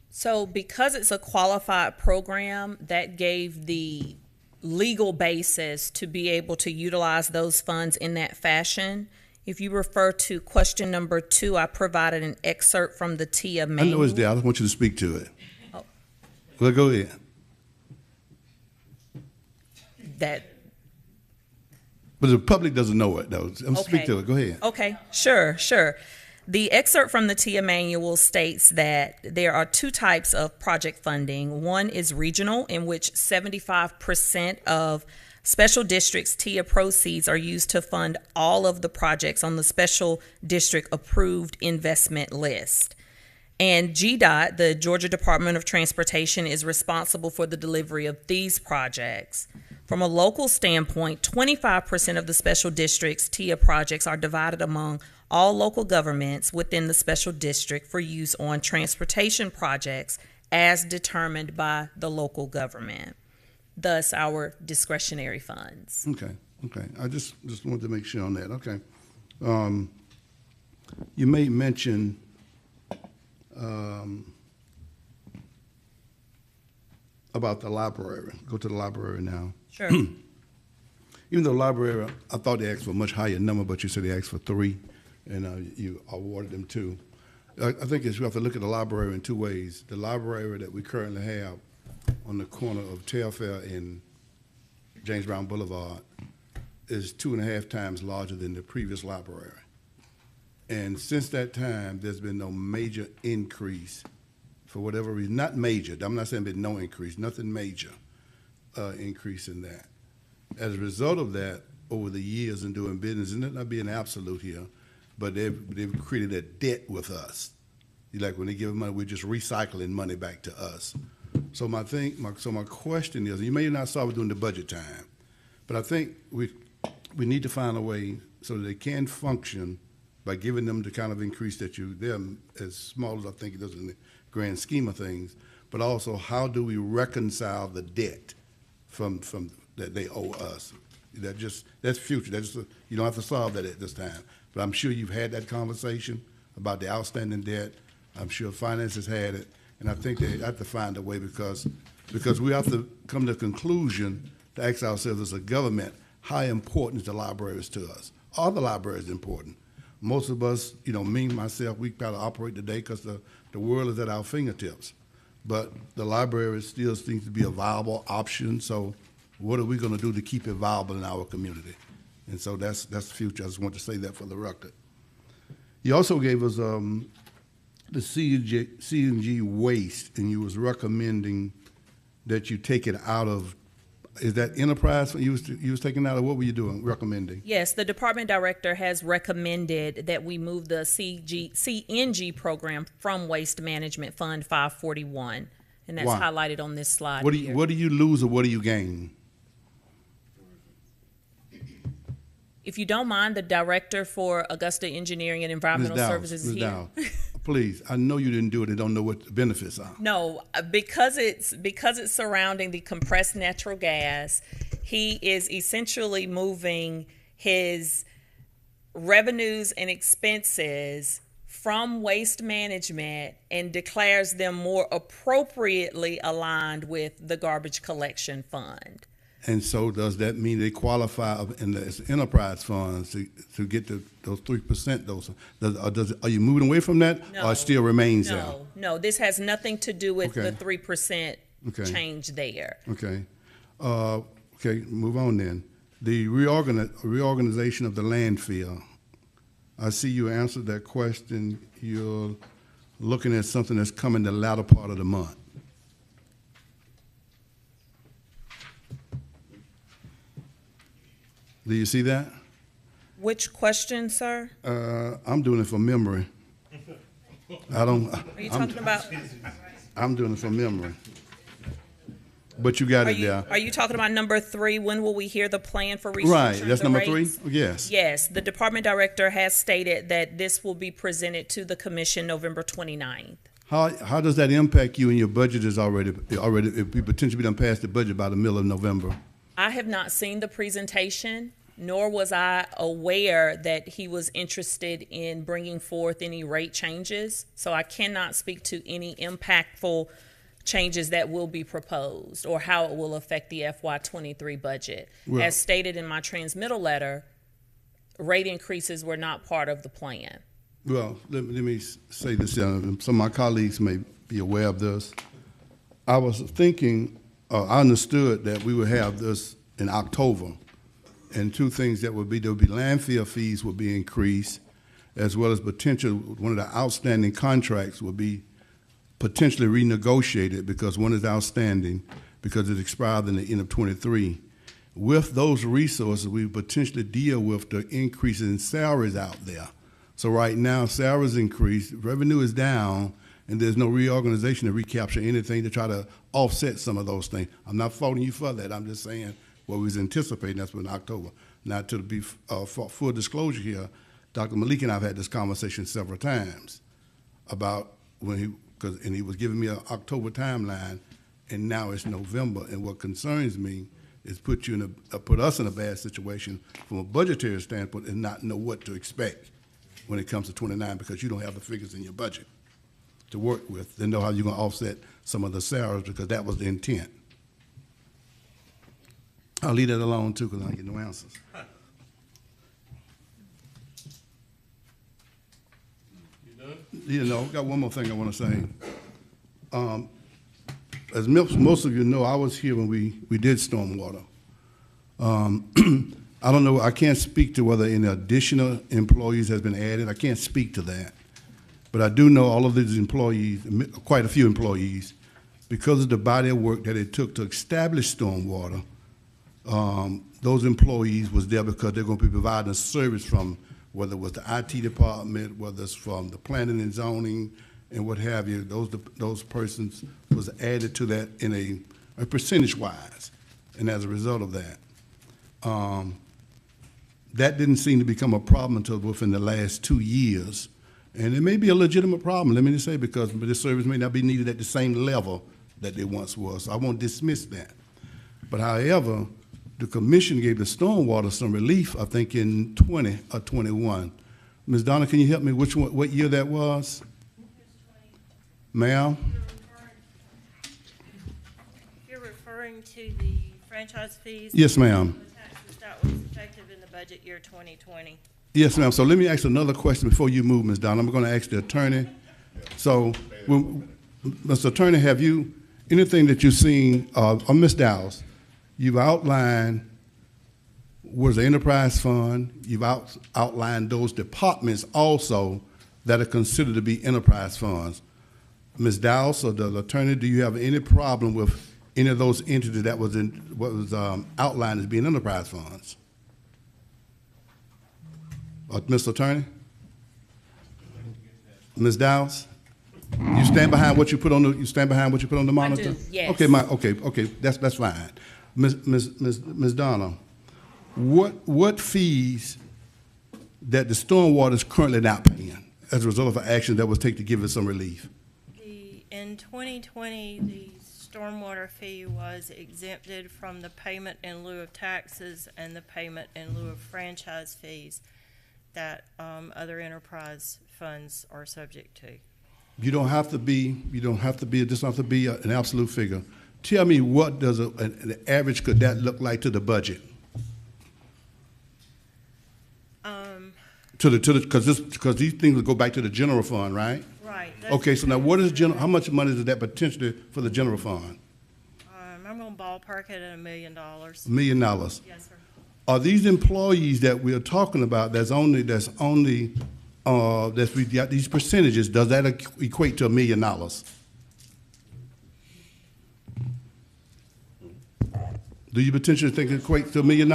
So because it's a qualified program, that gave the legal basis to be able to utilize those funds in that fashion. If you refer to question number 2, I provided an excerpt from the TIA manual. I know it's there. I just want you to speak to it. Oh. Well, go ahead. But the public doesn't know it, though. Speak to it. Go ahead. Okay, sure. The excerpt from the TIA manual states that there are 2 types of project funding. One is regional, in which 75% of special districts' TIA proceeds are used to fund all of the projects on the special district approved investment list. And GDOT, the Georgia Department of Transportation, is responsible for the delivery of these projects. From a local standpoint, 25% of the special district's TIA projects are divided among all local governments within the special district for use on transportation projects as determined by the local government, thus our discretionary funds. Okay. I just wanted to make sure on that. Okay. You made mention about the library. Go to the library now. Sure. Even though the library, I thought they asked for a much higher number, but you said they asked for 3, and you awarded them 2. I think you have to look at the library in 2 ways. The library that we currently have on the corner of Telfair and James Brown Boulevard is 2.5 times larger than the previous library. And since that time, there's been no major increase for whatever reason. Not major. I'm not saying there's no increase. Nothing major increase in that. As a result of that, over the years in doing business, and not being absolute here, but they've created a debt with us. Like when they give money, we're just recycling money back to us. So my question is, you may not solve it during the budget time, but I think we need to find a way so that they can function by giving them the kind of increase that they're as small as I think it does in the grand scheme of things, but also how do we reconcile the debt from that they owe us? That's future. You don't have to solve that at this time. But I'm sure you've had that conversation about the outstanding debt. I'm sure finance has had it, and I think they have to find a way because we have to come to a conclusion to ask ourselves as a government, how important is the libraries to us? Are the libraries important? Most of us, me, myself, we got to operate today because the world is at our fingertips. But the library still seems to be a viable option. So what are we going to do to keep it viable in our community? And so that's the future. I just want to say that for the record. You also gave us the CNG waste, and you was recommending that you take it out of. Is that enterprise you was taking out, or what were you doing? Recommending? Yes, the department director has recommended that we move the CNG program from Waste Management Fund 541, and that's Why? highlighted on this slide. What here. do you lose or what do you gain? If you don't mind, the director for Augusta Engineering and Environmental Services is Ms. here. Dow, please, I know you didn't do it and don't know what the benefits are. No, because it's surrounding the compressed natural gas, he is essentially moving his revenues and expenses from waste management and declares them more appropriately aligned with the garbage collection fund. And so does that mean they qualify in the enterprise funds to get those 3%? Are you moving away from that, or it still remains there? No, this has nothing to do with Okay. the 3% Okay. change there. Okay. Okay, move on then. The reorganization of the landfill. I see you answered that question. You're looking at something that's coming the latter part of the month. Do you see that? Which question, sir? I'm doing it from memory. I don't. Are you talking about? I'm doing it from memory. But you got it there. Are you talking about number 3? When will we hear the plan for restructuring Right, that's the number rates? 3? Yes. Yes, the department director has stated that this will be presented to the commission November 29th. How does that impact you and your budget is already if we potentially done passed the budget by the middle of November? I have not seen the presentation, nor was I aware that he was interested in bringing forth any rate changes. So I cannot speak to any impactful changes that will be proposed or how it will affect the FY23 budget. Well, as stated in my transmittal letter, rate increases were not part of the plan. Well, let me say this. Some of my colleagues may be aware of this. I was thinking, I understood that we would have this in October, and two things that would be, there would be landfill fees would be increased, as well as potential, one of the outstanding contracts would be potentially renegotiated because one is outstanding because it expired in the end of 23. With those resources, we potentially deal with the increase in salaries out there. So right now, salaries increased, revenue is down, and there's no reorganization to recapture anything to try to offset some of those things. I'm not faulting you for that. I'm just saying what we was anticipating, that's in October. Now, to be for full disclosure here, Dr. Malik and I have had this conversation several times about when he was giving me an October timeline, and now it's November. And what concerns me is put us in a bad situation from a budgetary standpoint and not know what to expect when it comes to 29 because you don't have the figures in your budget to work with. Then know how you're going to offset some of the salaries because that was the intent. I'll leave that alone too because I don't get no answers. Got one more thing I want to say. as most of you know, I was here when we did stormwater. I don't know, I can't speak to whether any additional employees has been added. I can't speak to that. But I do know all of these employees, quite a few employees, because of the body of work that it took to establish stormwater, those employees was there because they're going to be providing a service from, whether it was the IT department, whether it's from the planning and zoning, and what have you. Those persons was added to that in a percentage-wise, and as a result of that. That didn't seem to become a problem until within the last 2 years. And it may be a legitimate problem, let me just say, because this service may not be needed at the same level that they once was. So I won't dismiss that. But however, the commission gave the stormwater some relief, I think in 20 or 21. Ms. Donna, can you help me, what year that was? Ma'am? You're referring to the franchise fees? Yes, ma'am. The taxes that was effective in the budget year 2020. Yes, ma'am. So let me ask another question before you move, Ms. Donna. I'm going to ask the attorney. So, Mr. Attorney, have you, anything that you've seen, or Ms. Dowles, you've outlined was the enterprise fund, you've outlined those departments also that are considered to be enterprise funds. Ms. Dowles or the attorney, do you have any problem with any of those entities that was in what was outlined as being enterprise funds? Mr. Attorney? Ms. Dowles? You stand behind what you put on the monitor? do, yes. Okay, that's fine. Ms. Donna, what fees that the stormwater is currently not paying as a result of an action that was taken to give it some relief? In 2020, the stormwater fee was exempted from the payment in lieu of taxes and the payment in lieu of franchise fees that other enterprise funds are subject to. It doesn't have to be an absolute figure. Tell me, what does an average could that look like to the budget? Because these things will go back to the general fund, right? Right. Okay, so now how much money is that potentially for the general fund? I'm going to ballpark it at $1 million. $1 million. Yes, sir. Are these employees that we're talking about we got these percentages, does that equate to $1 million? Do you potentially think it equates to $1 million?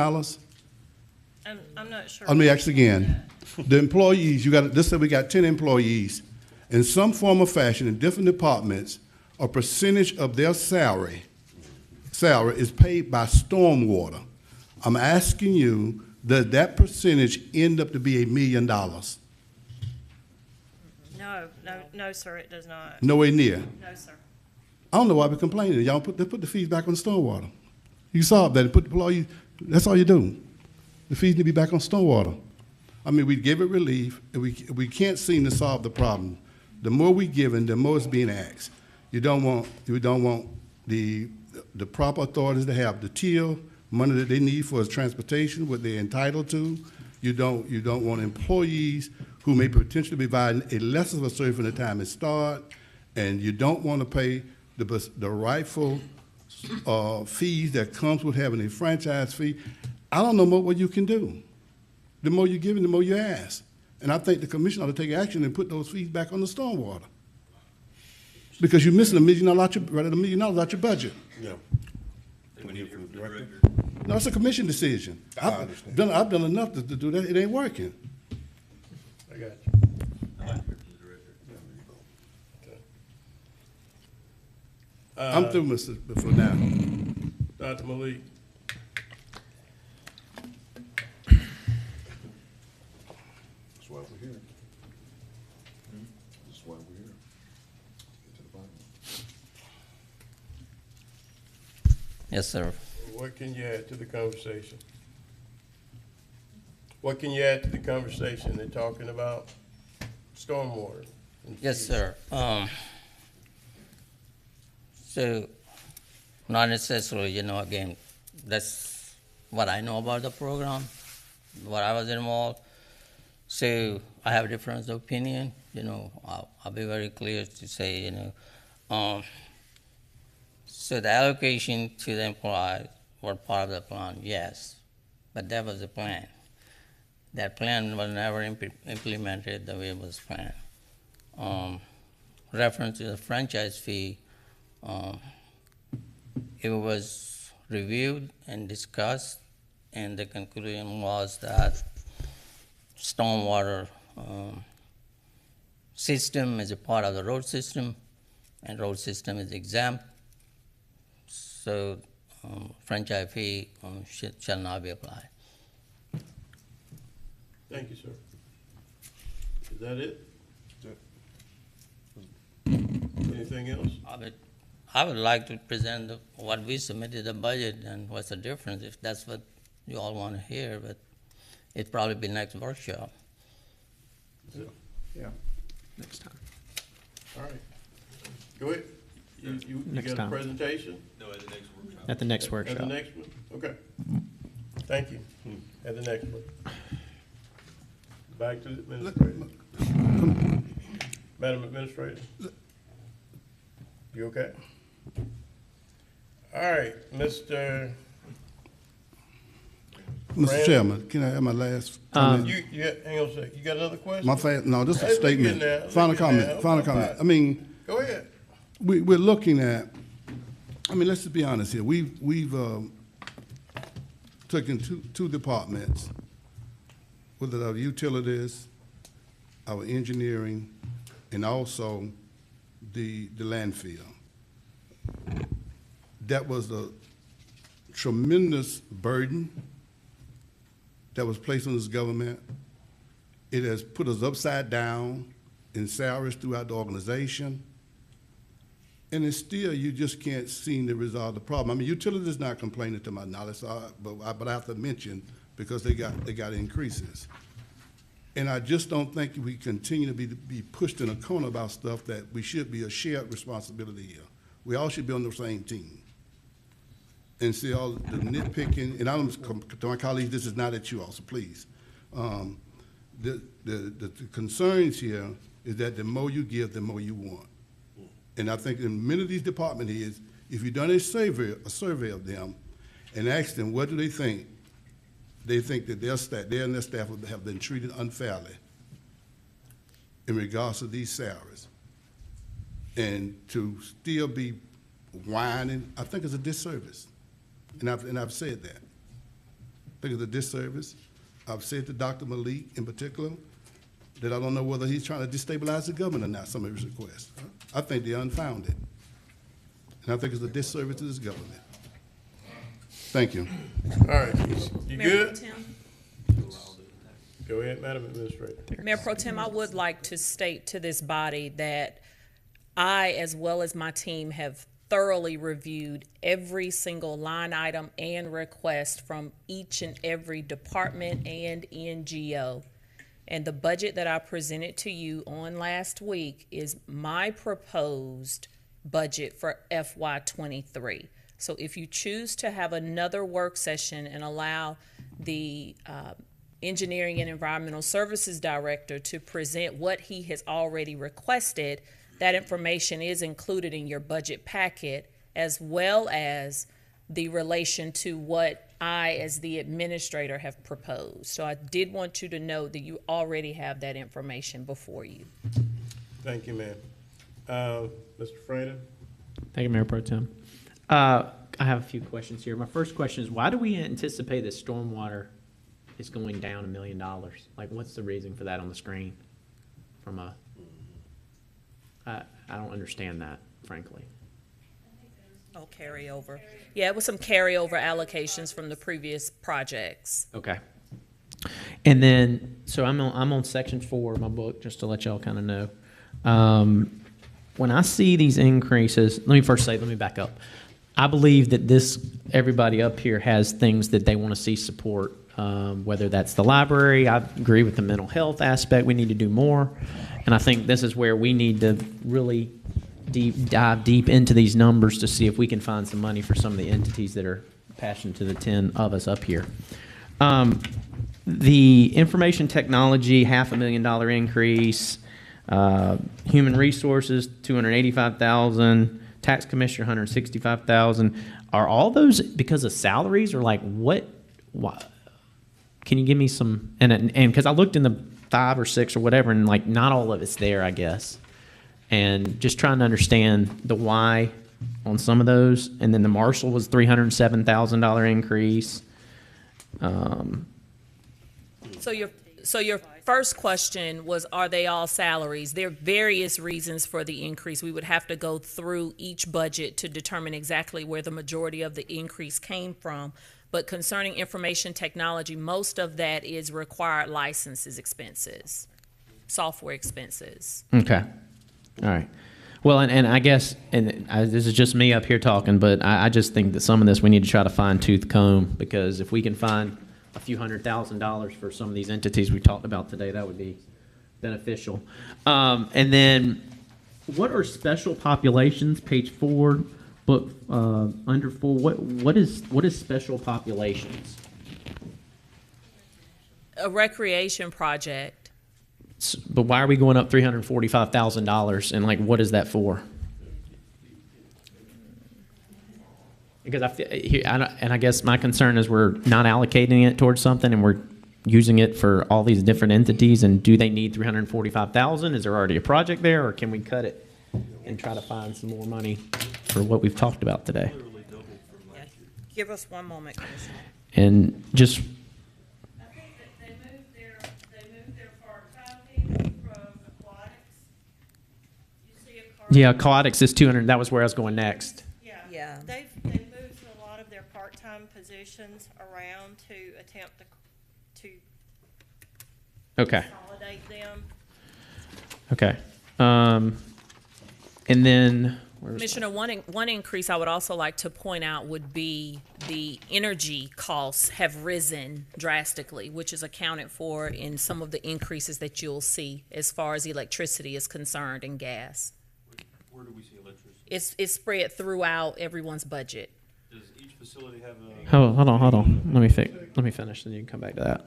I'm not sure. Let me ask again. The employees, we got 10 employees. In some form or fashion, in different departments, a percentage of their salary is paid by stormwater. I'm asking you, does that percentage end up to be $1 million? No, sir, it does not. Nowhere near. No, sir. I don't know why we're complaining. Y'all put the fees back on stormwater. You solve that and put the employees, that's all you do. The fees need to be back on stormwater. I mean, we give it relief, and we can't seem to solve the problem. The more we giving, the more it's being asked. We don't want the proper authorities to have the TIL, money that they need for transportation, what they're entitled to. You don't want employees who may potentially be providing a less of a service from the time it starts, and you don't want to pay the rightful fees that comes with having a franchise fee. I don't know what you can do. The more you give, the more you ask. And I think the commission ought to take action and put those fees back on the stormwater. Because you're missing $1 million out your budget. Yeah. No, it's a commission decision. I've done enough to do that. It ain't working. I got you. I'm through, for now. Dr. Malik. That's why we're here. That's why we're here. Get to the bottom. Yes, sir. What can you add to the conversation? What can you add to the conversation? They're talking about stormwater. and Yes, fees. sir. So, not necessarily, again, that's what I know about the program, what I was involved. So, I have a difference of opinion, I'll be very clear to say, So the allocation to the employees were part of the plan, yes, but that was the plan. That plan was never implemented the way it was planned. Reference to the franchise fee, it was reviewed and discussed, and the conclusion was that stormwater system is a part of the road system, and road system is exempt. So franchise fee shall not be applied. Thank you, sir. Is that it? Anything else? I would like to present what we submitted the budget and what's the difference, if that's what you all want to hear, but it'd probably be next workshop. Yeah. Next time. All right. Go ahead. You Next got a time. presentation? No, at the next workshop. At the next At workshop. the next one? Okay. Thank you. At the next one. Back to the administrator. Madam Administrator? You okay? All right, Mr. Mr. Brandon? Chairman, can I have my last comment? Hang on a second. You got another question? No, this is a Hey, look statement. in there, Final look in comment, there. final I'm comment. fine. I mean, Go ahead. we're looking at, let's just be honest here. We've taken two departments, whether our utilities, our engineering, and also the landfill. That was a tremendous burden that was placed on this government. It has put us upside down in salaries throughout the organization. And it's still, you just can't seem to resolve the problem. I mean, utilities not complaining to my knowledge, but I have to mention because they got increases. And I just don't think we continue to be pushed in a corner about stuff that we should be a shared responsibility here. We all should be on the same team. And see all the nitpicking, and I'm, to my colleagues, this is not at you all, so please. The concerns here is that the more you give, the more you want. And I think in many of these department heads, if you've done a survey of them and asked them what do they think that their staff, they and their staff have been treated unfairly in regards to these salaries. And to still be whining, I think it's a disservice. And I've said that. I think it's a disservice. I've said to Dr. Malik in particular that I don't know whether he's trying to destabilize the government or not, some of his requests. I think they're unfounded. And I think it's a disservice to this government. Thank you. All right. You Mayor Pro good? Tem? Go ahead, Madam Administrator. Mayor Pro Tem, I would like to state to this body that I, as well as my team, have thoroughly reviewed every single line item and request from each and every department and NGO. And the budget that I presented to you on last week is my proposed budget for FY23. So if you choose to have another work session and allow the Engineering and Environmental Services Director to present what he has already requested, that information is included in your budget packet, as well as the relation to what I, as the administrator, have proposed. So I did want you to know that you already have that information before you. Thank you, ma'am. Mr. Freda? Thank you, Mayor Pro Tem. I have a few questions here. My first question is, why do we anticipate that stormwater is going down $1 million? Like, what's the reason for that on the screen? I don't understand that, frankly. Oh, carryover. Yeah, it was some carryover allocations from the previous projects. Okay. And then, so I'm on section 4 of my book, just to let y'all kind of know. When I see these increases, let me back up. I believe that everybody up here has things that they want to see support, whether that's the library. I agree with the mental health aspect. We need to do more. And I think this is where we need to really dive deep into these numbers to see if we can find some money for some of the entities that are passionate to the 10 of us up here. The information technology, $500,000 increase. Human resources, $285,000. tax commissioner, 165,000. Are all those because of salaries, or like what? Why? Can you give me some? And because I looked in the 5 or 6 or whatever, and like not all of it's there, I guess. And just trying to understand the why on some of those. And then the marshal was $307,000 increase. So your first question was, are they all salaries? There are various reasons for the increase. We would have to go through each budget to determine exactly where the majority of the increase came from. But concerning information technology, most of that is required licenses expenses, software expenses. Okay. All right. Well, and I guess, this is just me up here talking, but I just think that some of this we need to try to fine tooth comb, because if we can find a few $100,000 for some of these entities we talked about today, that would be beneficial. And then, what are special populations? Page 4, book under 4. What is special populations? A recreation project. But why are we going up $345,000? And like, what is that for? Because I guess my concern is we're not allocating it towards something, and we're using it for all these different entities. And do they need $345,000? Is there already a project there, or can we cut it and try to find some more money for what we've talked about today? Give us one moment, Commissioner. And just. I think that they moved their part-time people from aquatics. You see Yeah, aquatics is 200. That was where I was going next. Yeah. They've moved a lot of their part-time positions around to attempt to Okay. consolidate them. Okay. And then Commissioner, one increase I would also like to point out would be the energy costs have risen drastically, which is accounted for in some of the increases that you'll see as far as electricity is concerned and gas. Where do we see electricity? It's spread throughout everyone's budget. Does each facility have a? hold on. Let me finish, and you can come back to that.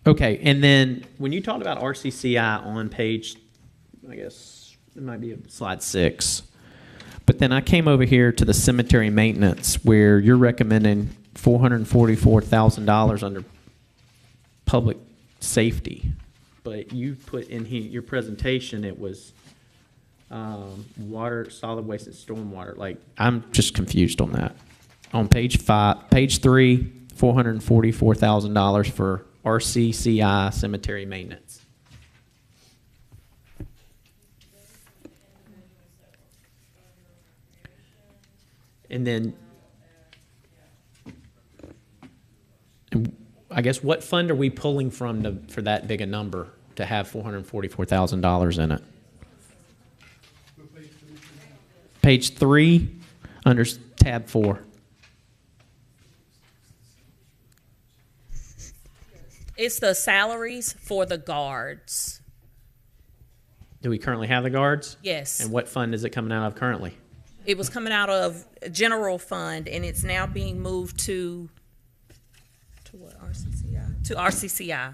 Okay. And then when you talked about RCCI on page, I guess it might be slide 6. But then I came over here to the cemetery maintenance, where you're recommending $444,000 under public safety. But you put in here, your presentation, it was water, solid waste, and stormwater. Like, I'm just confused on that. On page 3, $444,000 for RCCI cemetery maintenance. And then, I guess, what fund are we pulling from for that big a number to have $444,000 in it? Page 3, under tab 4. It's the salaries for the guards. Do we currently have the guards? Yes. And what fund is it coming out of currently? It was coming out of general fund, and it's now being moved to what, RCCI? To RCCI.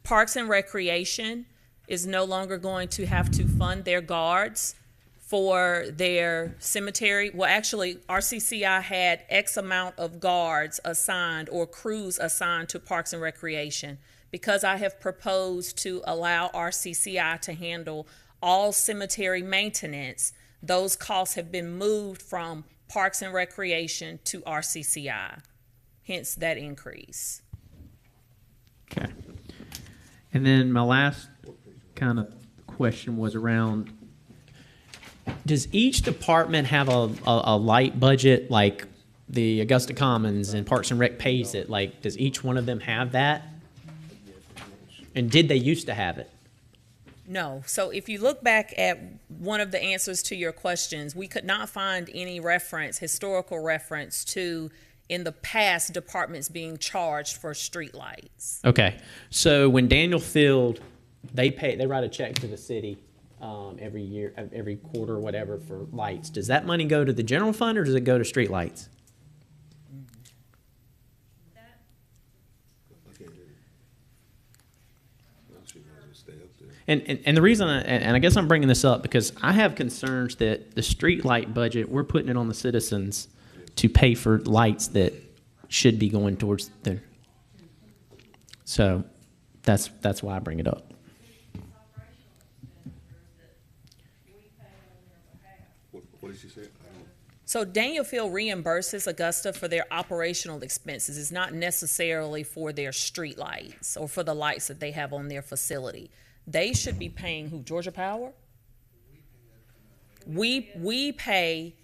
Parks and Recreation is no longer going to have to fund their guards for their cemetery. Well, actually, RCCI had X amount of guards assigned or crews assigned to Parks and Recreation. Because I have proposed to allow RCCI to handle all cemetery maintenance, those costs have been moved from Parks and Recreation to RCCI, hence that increase. Okay. And then my last kind of question was around, does each department have a light budget, like the Augusta Commons and Parks and Rec pays it? Like, does each one of them have that? And did they used to have it? No. So if you look back at one of the answers to your questions, we could not find any historical reference to, in the past, departments being charged for streetlights. Okay. So when Daniel Field, they write a check to the city every year, every quarter or whatever for lights. Does that money go to the general fund, or does it go to streetlights? And the reason, and I guess I'm bringing this up because I have concerns that the street light budget, we're putting it on the citizens to pay for lights that should be going towards the. So that's why I bring it up. What did she say? So Daniel Field reimburses Augusta for their operational expenses. It's not necessarily for their street lights or for the lights that they have on their facility. They should be paying who? Georgia Power? We pay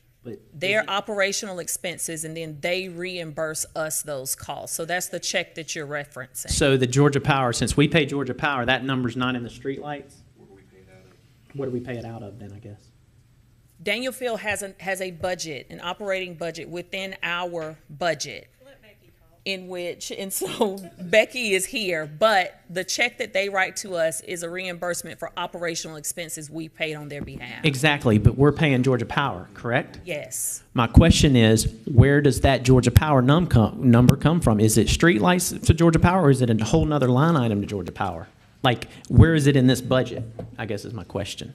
their operational expenses and then they reimburse us those costs. So that's the check that you're referencing. So the Georgia Power, since we pay Georgia Power, that number's not in the street lights? What do we pay it out of then, I guess? Daniel Field has a budget, an operating budget within our budget. In which, and so Becky is here, but the check that they write to us is a reimbursement for operational expenses we paid on their behalf. Exactly, but we're paying Georgia Power, correct? Yes. My question is, where does that Georgia Power number come from? Is it street lights to Georgia Power, or is it a whole nother line item to Georgia Power? Like, where is it in this budget, I guess is my question.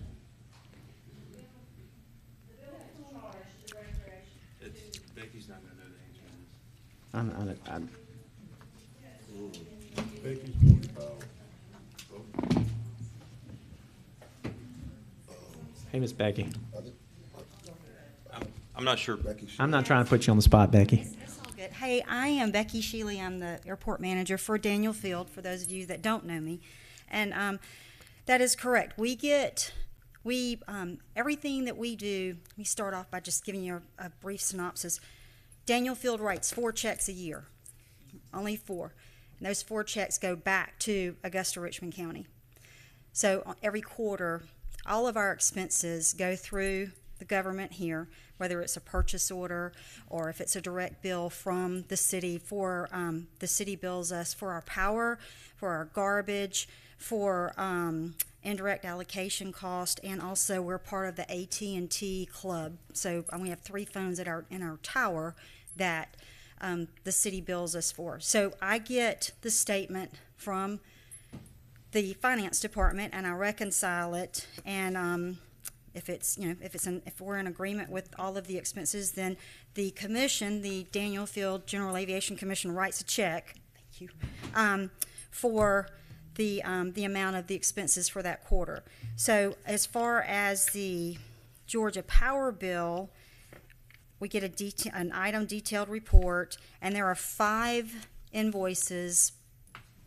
Becky's not going to know the answer to this. Hey, Miss Becky. I'm not sure. I'm not trying to put you on the spot, Becky. It's all good. Hey, I am Becky Sheely. I'm the airport manager for Daniel Field, for those of you that don't know me. And that is correct. Everything that we do, let me start off by just giving you a brief synopsis. Daniel Field writes 4 checks a year, only 4. And those 4 checks go back to Augusta, Richmond County. So every quarter, all of our expenses go through the government here, whether it's a purchase order or if it's a direct bill from the city for, the city bills us for our power, for our garbage, for indirect allocation cost, and also we're part of the AT&T club. So we have 3 phones in our tower that the city bills us for. So I get the statement from the finance department and I reconcile it, and if we're in agreement with all of the expenses, then the commission, the Daniel Field General Aviation Commission, writes a check. Thank you. For the amount of the expenses for that quarter. So as far as the Georgia Power bill, we get an item detailed report, and there are 5 invoices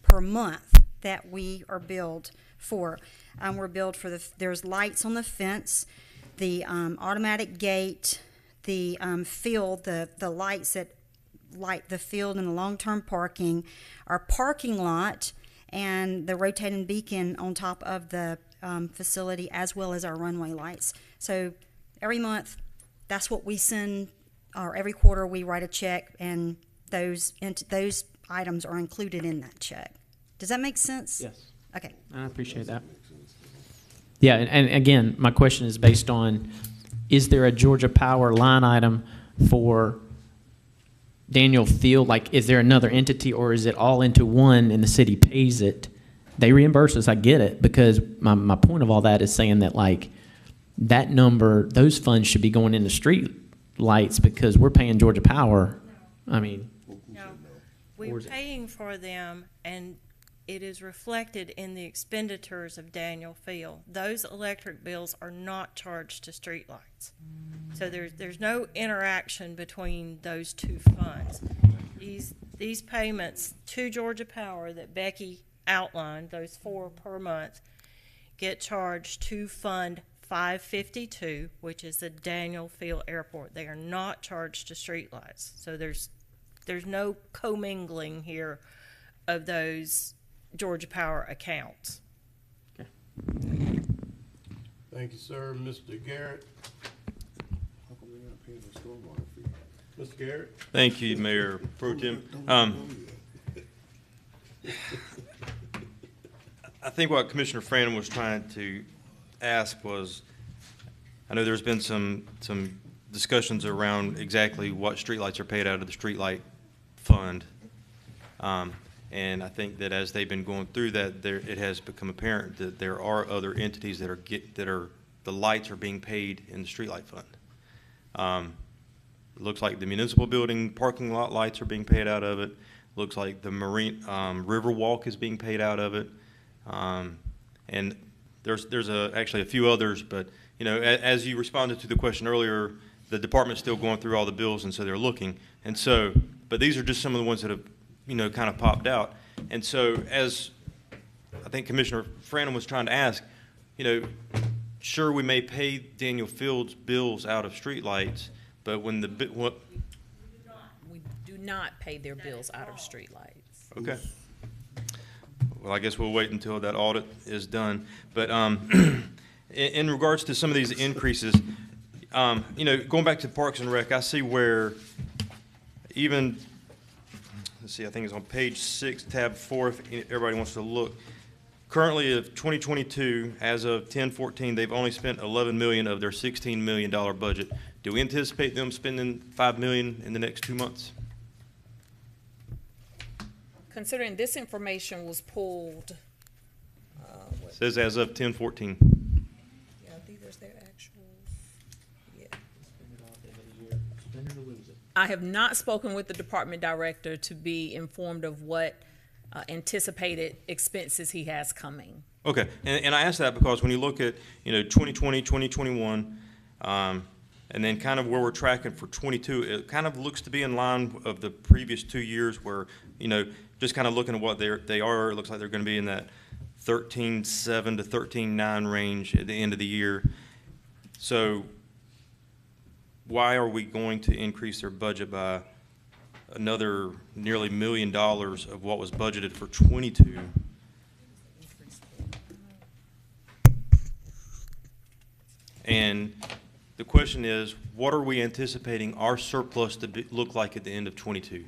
per month that we are billed for. We're billed for there's lights on the fence, the automatic gate, the field, the lights that light the field and the long-term parking, our parking lot, and the rotating beacon on top of the facility, as well as our runway lights. So every month, that's what we send, or every quarter we write a check, and those items are included in that check. Does that make sense? Yes. Okay. I appreciate that. Yeah, and again, my question is based on, is there a Georgia Power line item for Daniel Field? Like, is there another entity, or is it all into one and the city pays it? They reimburse us, I get it, because my point of all that is saying that, like, that number, those funds should be going into street lights because we're paying Georgia Power. I mean. No, we're paying for them, and it is reflected in the expenditures of Daniel Field. Those electric bills are not charged to streetlights. So there's no interaction between those 2 funds. These payments to Georgia Power that Becky outlined, those 4 per month, get charged to Fund 552, which is the Daniel Field Airport. They are not charged to streetlights. So there's no commingling here of those Georgia Power accounts. Okay. Thank you, sir. Mr. Garrett? Mr. Garrett? Thank you, Mayor Pro Tem. I think what Commissioner Frannon was trying to ask was, I know there's been some discussions around exactly what streetlights are paid out of the streetlight fund. And I think that as they've been going through that, it has become apparent that there are other entities that are the lights are being paid in the streetlight fund. It looks like the municipal building parking lot lights are being paid out of it. Looks like the marine river walk is being paid out of it. And there's actually a few others, but you know, as you responded to the question earlier, the department's still going through all the bills, and so they're looking. And so, but these are just some of the ones that have, you know, kind of popped out. And so, as I think Commissioner Franham was trying to ask, you know, sure, we may pay Daniel Fields bills out of streetlights, but when what? We do not pay their bills out of streetlights. Okay. Well, I guess we'll wait until that audit is done. But in regards to some of these increases, you know, going back to Parks and Rec, I see where even, let's see, I think it's on page 6, tab 4, if everybody wants to look. Currently, of 2022, as of 10/14, they've only spent $11 million of their $16 million budget. Do we anticipate them spending $5 million in the next 2 months? Considering this information was pulled, It says as of 10/14. yeah, these are their actuals. Yeah. I have not spoken with the department director to be informed of what anticipated expenses he has coming. Okay, and I ask that because when you look at, you know, 2020, 2021, and then kind of where we're tracking for 22, it kind of looks to be in line of the previous 2 years where, you know, just kind of looking at what they are, it looks like they're going to be in that 13.7 to 13.9 range at the end of the year. So why are we going to increase their budget by another nearly $1 million of what was budgeted for 22? And the question is, what are we anticipating our surplus to look like at the end of 22?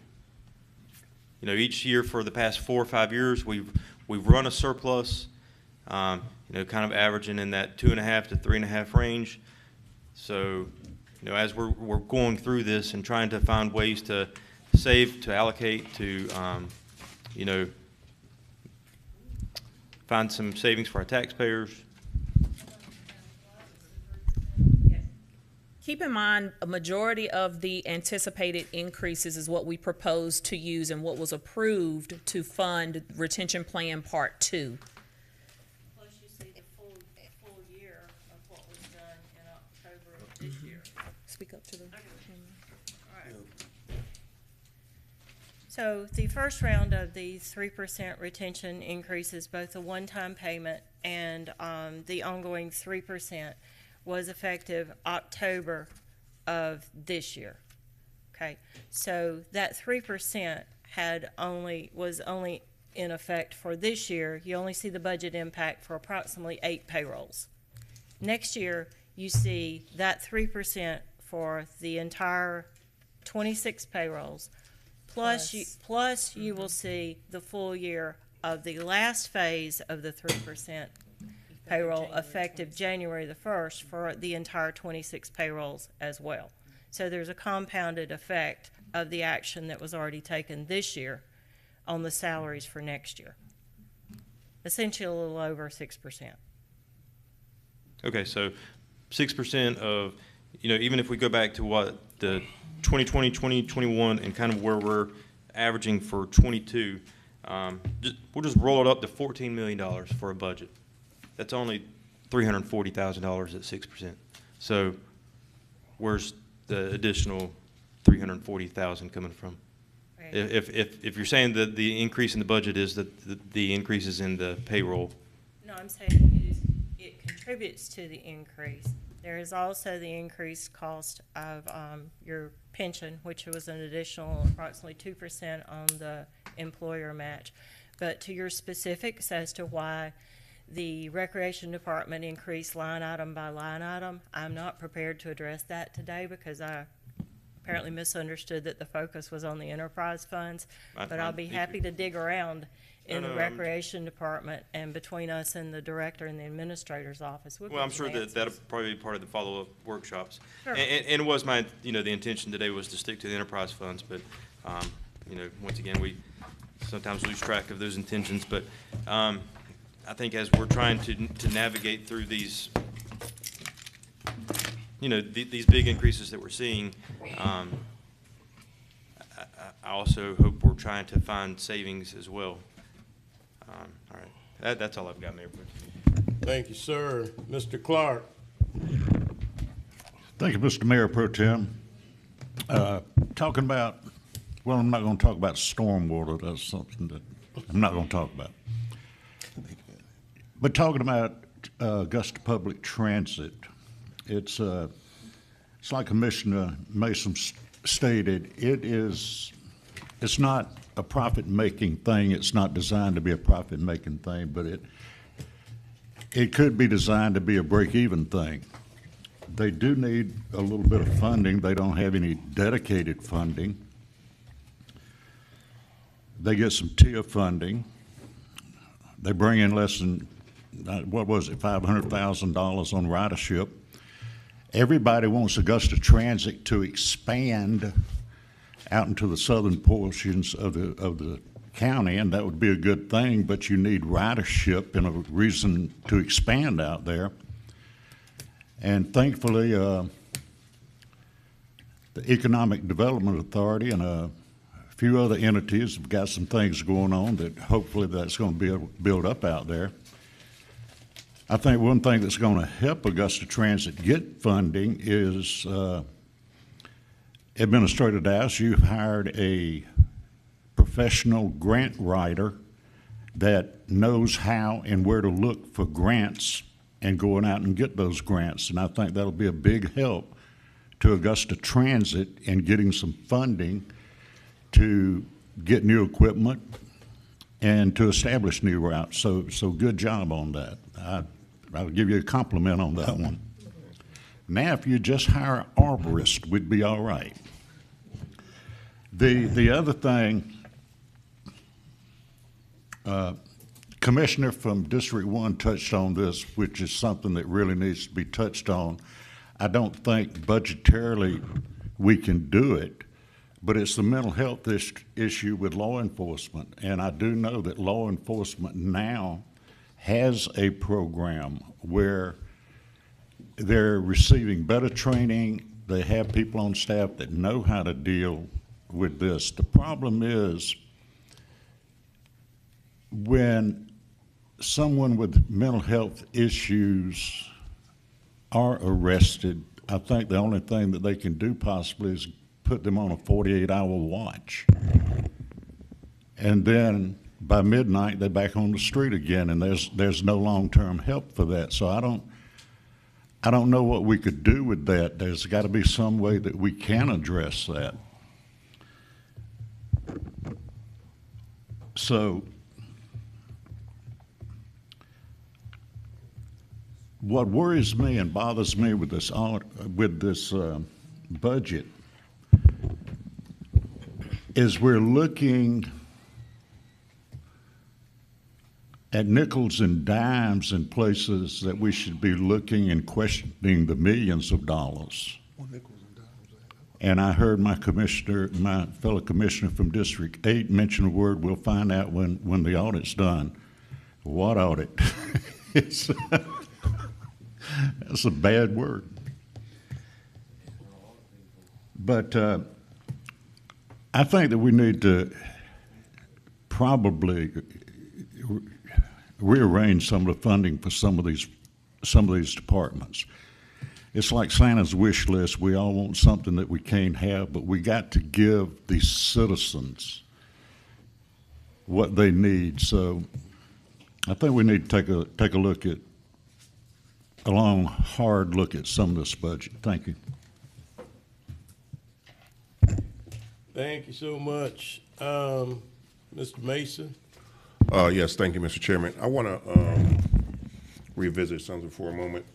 You know, each year for the past 4 or 5 years, we've run a surplus, you know, kind of averaging in that 2.5 to 3.5 range. So, you know, as we're going through this and trying to find ways to save, to allocate, to, you know, find some savings for our taxpayers. Keep in mind, a majority of the anticipated increases is what we propose to use and what was approved to fund retention plan part 2. Plus you see the full year of what was done in October of this year. Speak up to the camera. So the first round of the 3% retention increases, both a one-time payment and the ongoing 3%, was effective October of this year. Okay, so that 3% was only in effect for this year. You only see the budget impact for approximately 8 payrolls. Next year, you see that 3% for the entire 26 payrolls. Plus you will see the full year of the last phase of the 3% payroll effective January the 1st for the entire 26 payrolls as well. So there's a compounded effect of the action that was already taken this year on the salaries for next year. Essentially a little over 6%. Okay, so 6% of, you know, even if we go back to what the 2020, 2021, and kind of where we're averaging for 22, we'll just roll it up to $14 million for a budget. That's only $340,000 at 6%. So where's the additional $340,000 coming from? Right. If you're saying that the increase in the budget is that the increase is in the payroll. No, I'm saying it contributes to the increase. There is also the increased cost of your pension, which was an additional approximately 2% on the employer match. But to your specifics as to why the Recreation Department increased line item by line item, I'm not prepared to address that today because I apparently misunderstood that the focus was on the enterprise funds. But I'll be happy to dig around in the Recreation Department and between us and the director and the administrator's office. Well, I'm sure that that'll probably be part of the follow-up workshops. Sure. And it was my, you know, the intention today was to stick to the enterprise funds, but, you know, once again, sometimes lose track of those intentions. But I think as we're trying to navigate through these, these big increases that we're seeing, I also hope we're trying to find savings as well. All right, that's all I've got, Mayor. Thank you, sir. Mr. Clark. Thank you, Mr. Mayor Pro Tem. Talking about, well, I'm not going to talk about stormwater. That's something that I'm not going to talk about. But talking about Augusta Public Transit, it's like Commissioner Mason stated, it's not a profit-making thing. It's not designed to be a profit-making thing, but it could be designed to be a break-even thing. They do need a little bit of funding. They don't have any dedicated funding. They get some TIA funding. They bring in less than, $500,000 on ridership. Everybody wants Augusta Transit to expand out into the southern portions of the county, and that would be a good thing, but you need ridership and a reason to expand out there. And thankfully, the Economic Development Authority and a few other entities have got some things going on that hopefully that's going to be able to build up out there. I think one thing that's going to help Augusta Transit get funding is Administrator Dowse, you've hired a professional grant writer that knows how and where to look for grants and going out and get those grants. And I think that'll be a big help to Augusta Transit in getting some funding to get new equipment and to establish new routes. So good job on that. I'll give you a compliment on that one. Now, if you just hire an arborist, we'd be all right. The other thing, Commissioner from District 1 touched on this, which is something that really needs to be touched on. I don't think budgetarily we can do it, but it's the mental health issue with law enforcement. And I do know that law enforcement now has a program where they're receiving better training. They have people on staff that know how to deal with this. The problem is when someone with mental health issues are arrested, I think the only thing that they can do possibly is put them on a 48-hour watch. And then by midnight, they're back on the street again, and there's no long-term help for that. So I don't know what we could do with that. There's got to be some way that we can address that. So what worries me and bothers me with this budget is we're looking at nickels and dimes in places that we should be looking and questioning the millions of dollars. And I heard my fellow commissioner from District 8 mention a word we'll find out when the audit's done. What audit? That's a bad word. But I think that we need to probably rearrange some of the funding for some of these departments. It's like Santa's wish list. We all want something that we can't have, but we got to give the citizens what they need. So I think we need to take a look at a long, hard look at some of this budget. Thank you. Thank you so much. Mr. Mason? Yes, thank you, Mr. Chairman. I want to revisit something for a moment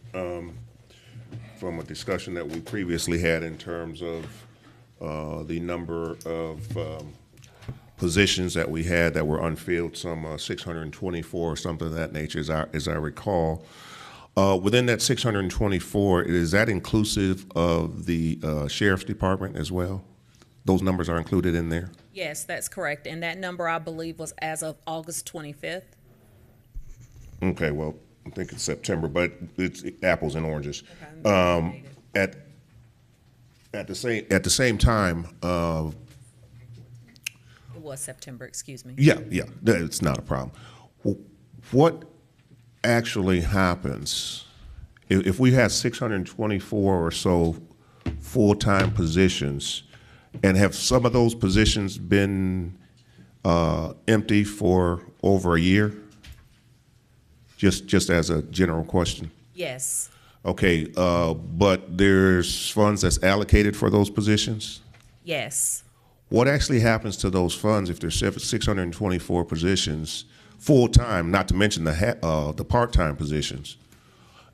from a discussion that we previously had in terms of the number of positions that we had that were unfilled, some 624 or something of that nature, as I recall. Within that 624, is that inclusive of the Sheriff's Department as well? those numbers are included in there? Yes, that's correct. And that number, I believe, was as of August 25th. Okay, well, I think it's September, but it's apples and oranges. Okay. At the same time, It was September, excuse me. yeah, it's not a problem. What actually happens if we have 624 or so full-time positions, and have some of those positions been empty for over a year? Just as a general question. Yes, Okay, but there's funds that's allocated for those positions? yes. What actually happens to those funds if there's 624 positions full-time, not to mention the part-time positions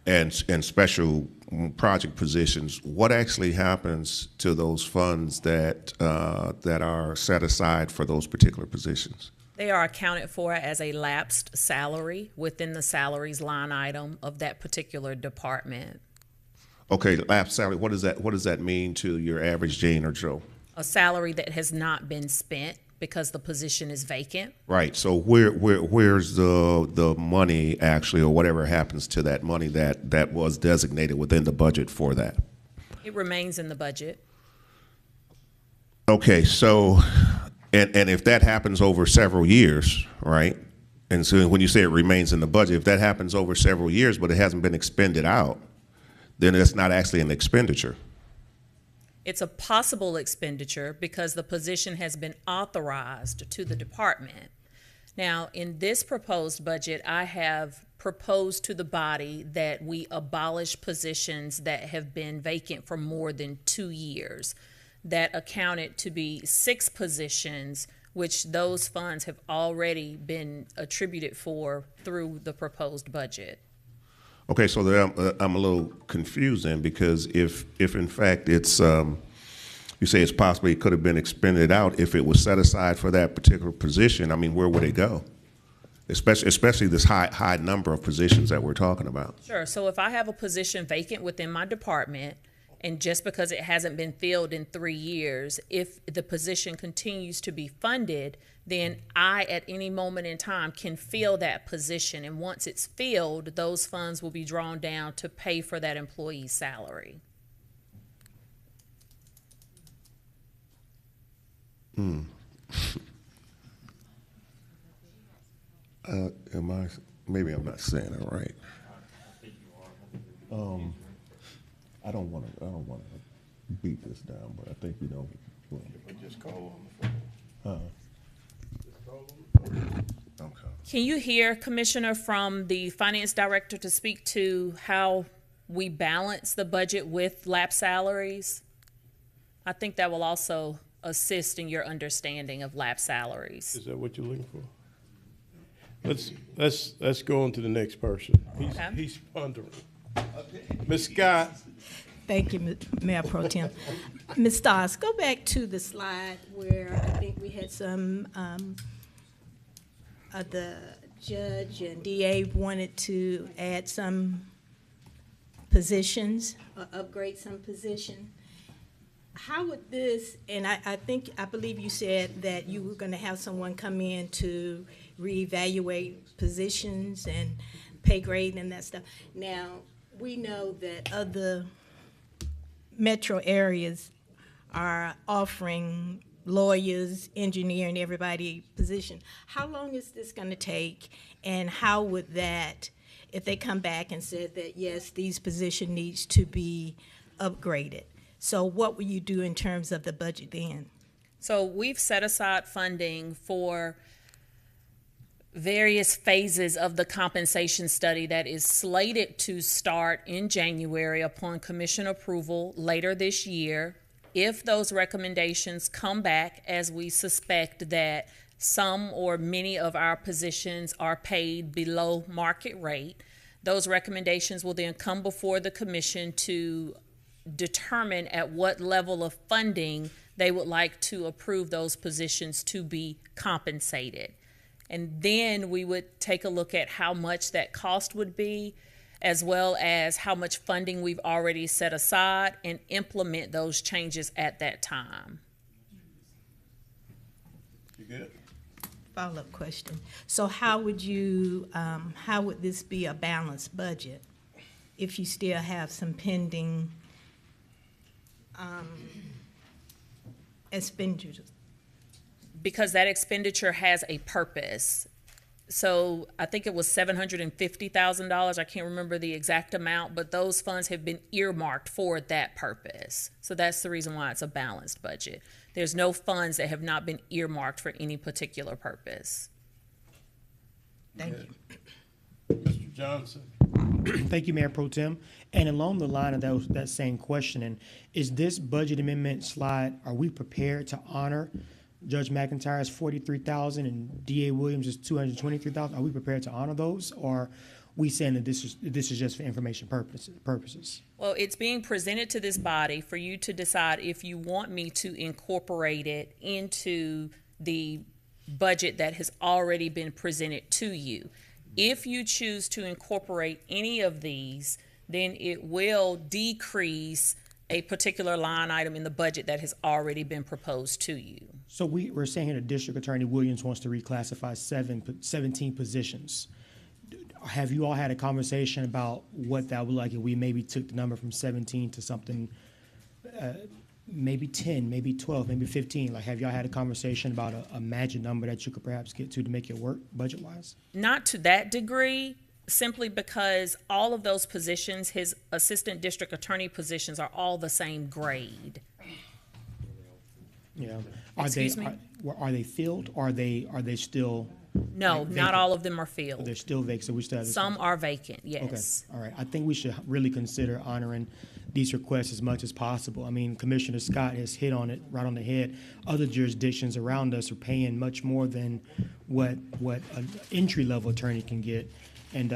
and special project positions? What actually happens to those funds that are set aside for those particular positions? They are accounted for as a lapsed salary within the salaries line item of that particular department. Okay, lapse salary. What does that mean to your average Jane or Joe? A salary that has not been spent because the position is vacant. Right. So where's the money actually, or whatever happens to that money that was designated within the budget for that? It remains in the budget. Okay. So, and if that happens over several years, right? And so when you say it remains in the budget, if that happens over several years, but it hasn't been expended out, then it's not actually an expenditure. It's a possible expenditure because the position has been authorized to the department. Now, in this proposed budget, I have proposed to the body that we abolish positions that have been vacant for more than 2 years. That accounted to be 6 positions, which those funds have already been attributed for through the proposed budget. Okay, so I'm a little confused then, because if in fact it's you say it's possibly it could have been expended out, if it was set aside for that particular position, I mean, where would it go? Especially this high number of positions that we're talking about. Sure. So if I have a position vacant within my department, and just because it hasn't been filled in 3 years, if the position continues to be funded, then I, at any moment in time, can fill that position. And once it's filled, those funds will be drawn down to pay for that employee's salary. Maybe I'm not saying it right. I don't want to beat this down, but I think you know. Just call on the phone. Okay. Can you hear, Commissioner, from the Finance Director to speak to how we balance the budget with lap salaries? I think that will also assist in your understanding of lap salaries. Is that what you're looking for? Let's go on to the next person. He's pondering. Ms. Scott. Thank you, Mayor Pro Tem. Ms. Stoss, go back to the slide where I think we had some, the judge and DA wanted to add some positions, or upgrade some position. How would this, and I believe you said that you were gonna have someone come in to reevaluate positions and pay grade and that stuff. Now, we know that other metro areas are offering lawyers, engineer, and everybody position. How long is this going to take, and how would that, if they come back and said that, yes, these position needs to be upgraded, so what will you do in terms of the budget then? So we've set aside funding for various phases of the compensation study that is slated to start in January upon commission approval later this year. If those recommendations come back, as we suspect that some or many of our positions are paid below market rate, those recommendations will then come before the commission to determine at what level of funding they would like to approve those positions to be compensated. And then we would take a look at how much that cost would be, as well as how much funding we've already set aside, and implement those changes at that time. You good? Follow-up question. So how would this be a balanced budget if you still have some pending expenditures? Because that expenditure has a purpose. So I think it was $750,000. I can't remember the exact amount, but those funds have been earmarked for that purpose. So that's the reason why it's a balanced budget. There's no funds that have not been earmarked for any particular purpose. Thank you. Mr. Johnson? Thank you, Mayor Pro Tem. And along the line of that same questioning, is this budget amendment slide, are we prepared to honor Judge McIntyre's $43,000 and DA Williams' $223,000? Are we prepared to honor those, or are we saying that this is just for information purposes? Well, it's being presented to this body for you to decide if you want me to incorporate it into the budget that has already been presented to you. If you choose to incorporate any of these, then it will decrease a particular line item in the budget that has already been proposed to you. So we're saying here that District Attorney Williams wants to reclassify 17 positions. Have you all had a conversation about what that would like if we maybe took the number from 17 to something, maybe 10, maybe 12, maybe 15? Like, have y'all had a conversation about a magic number that you could perhaps get to make it work budget-wise? Not to that degree, simply because all of those positions, his assistant district attorney positions, are all the same grade. Yeah. Excuse me? Are they filled, or are they still? No, vacant? not all of them are filled. They're still vacant, so we still have. Some are vacant, Okay, yes. all right. I think we should really consider honoring these requests as much as possible. I mean, Commissioner Scott has hit on it right on the head. Other jurisdictions around us are paying much more than what an entry-level attorney can get. And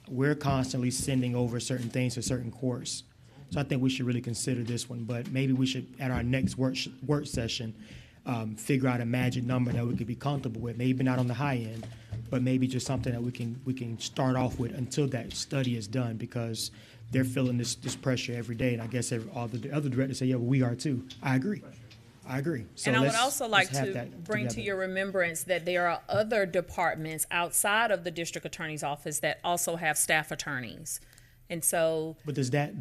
we're constantly sending over certain things to certain courts. So I think we should really consider this one, but maybe we should, at our next work session, figure out a magic number that we could be comfortable with. Maybe not on the high end, but maybe just something that we can start off with until that study is done, because they're feeling this pressure every day. And I guess all the other directors say, yeah, well, we are too. I agree. So And I would also like to bring to together. your remembrance that there are other departments outside of the district attorney's office that also have staff attorneys. And so, But does that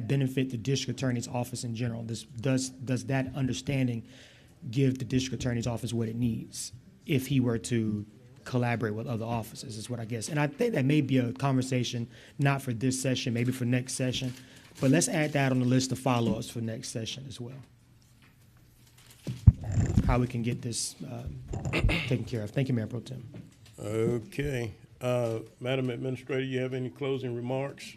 benefit the district attorney's office in general? Does that understanding give the district attorney's office what it needs if he were to collaborate with other offices, is what I guess. And I think that may be a conversation not for this session, maybe for next session, but let's add that on the list of follow-ups for next session as well. How we can get this taken care of. Thank you, Mayor Pro Tem. Okay. Madam Administrator, you have any closing remarks?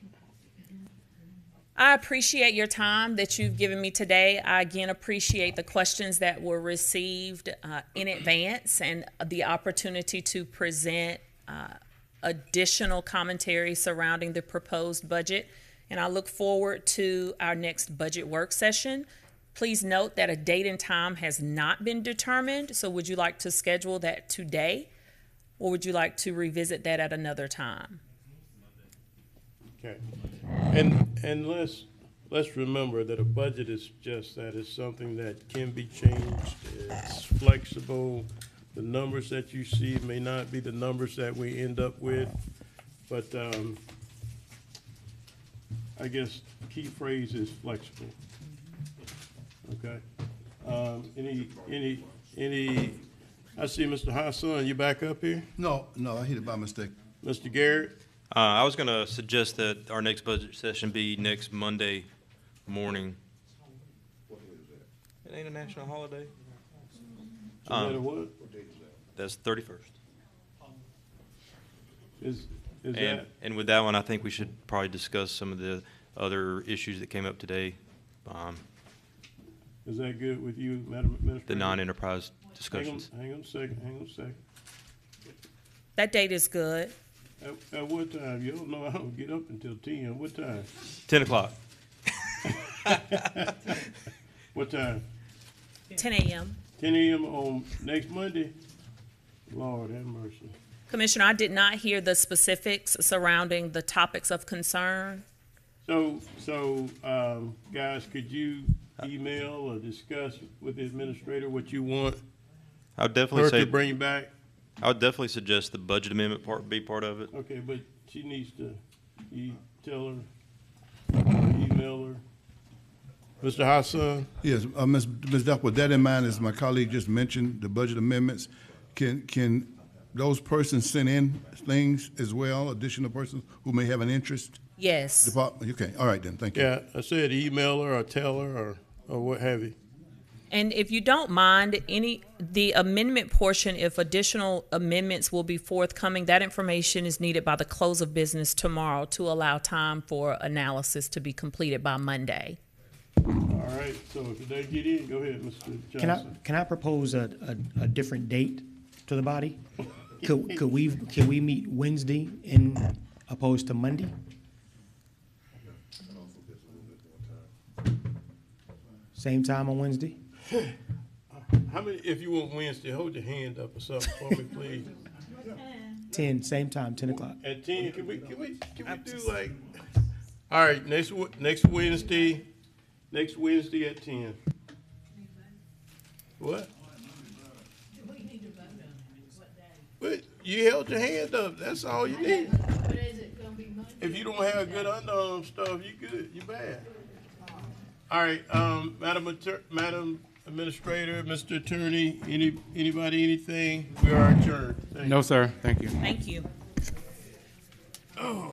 I appreciate your time that you've given me today. I again appreciate the questions that were received in advance and the opportunity to present additional commentary surrounding the proposed budget. And I look forward to our next budget work session. Please note that a date and time has not been determined. So would you like to schedule that today, or would you like to revisit that at another time? Okay. And let's remember that a budget is just that. It's something that can be changed. It's flexible. The numbers that you see may not be the numbers that we end up with, but I guess the key phrase is flexible. Okay. Any? I see Mr. Hassan. You back up here, No, I hit it by mistake. Mr. Garrett? I was going to suggest that our next budget session be next Monday morning. It ain't a national holiday. No matter what? That's 31st. Is that? And with that one, I think we should probably discuss some of the other issues that came up today, Is that good with you, Madam Administrator? the non-enterprise discussions. Hang on a second. That date is good. At what time? You don't know I don't get up until 10. What time? 10 o'clock. What time? 10 a.m. 10 a.m. on next Monday? Lord have mercy. Commissioner, I did not hear the specifics surrounding the topics of concern. So, guys, could you email or discuss with the administrator what you want I would definitely her say, to bring it back? I would definitely suggest the budget amendment part be part of it. Okay, but she needs to, you tell her, email her. Mr. Hassan? Yes, Ms. Duff, with that in mind, as my colleague just mentioned, the budget amendments, can those persons send in things as well, additional persons who may have an interest? Yes. Department, okay, all right then, thank you. Yeah, I said email her or tell her or what have you. And if you don't mind, the amendment portion, if additional amendments will be forthcoming, that information is needed by the close of business tomorrow to allow time for analysis to be completed by Monday. All right, so if they get in, go ahead, Mr. Johnson. Can I propose a different date to the body? Can we meet Wednesday in opposed to Monday? Same time on Wednesday? How many, if you want Wednesday, hold your hand up or something for me, please. 10, same time, 10 o'clock. At 10, can we do like, all right, next Wednesday at 10. What? But you held your hand up, that's all you need. If you don't have good underarm stuff, you good, you bad. All right, Madam Administrator, Mr. Attorney, anybody, anything? We are adjourned. Thank you. No, sir. Thank you. Thank you. Oh.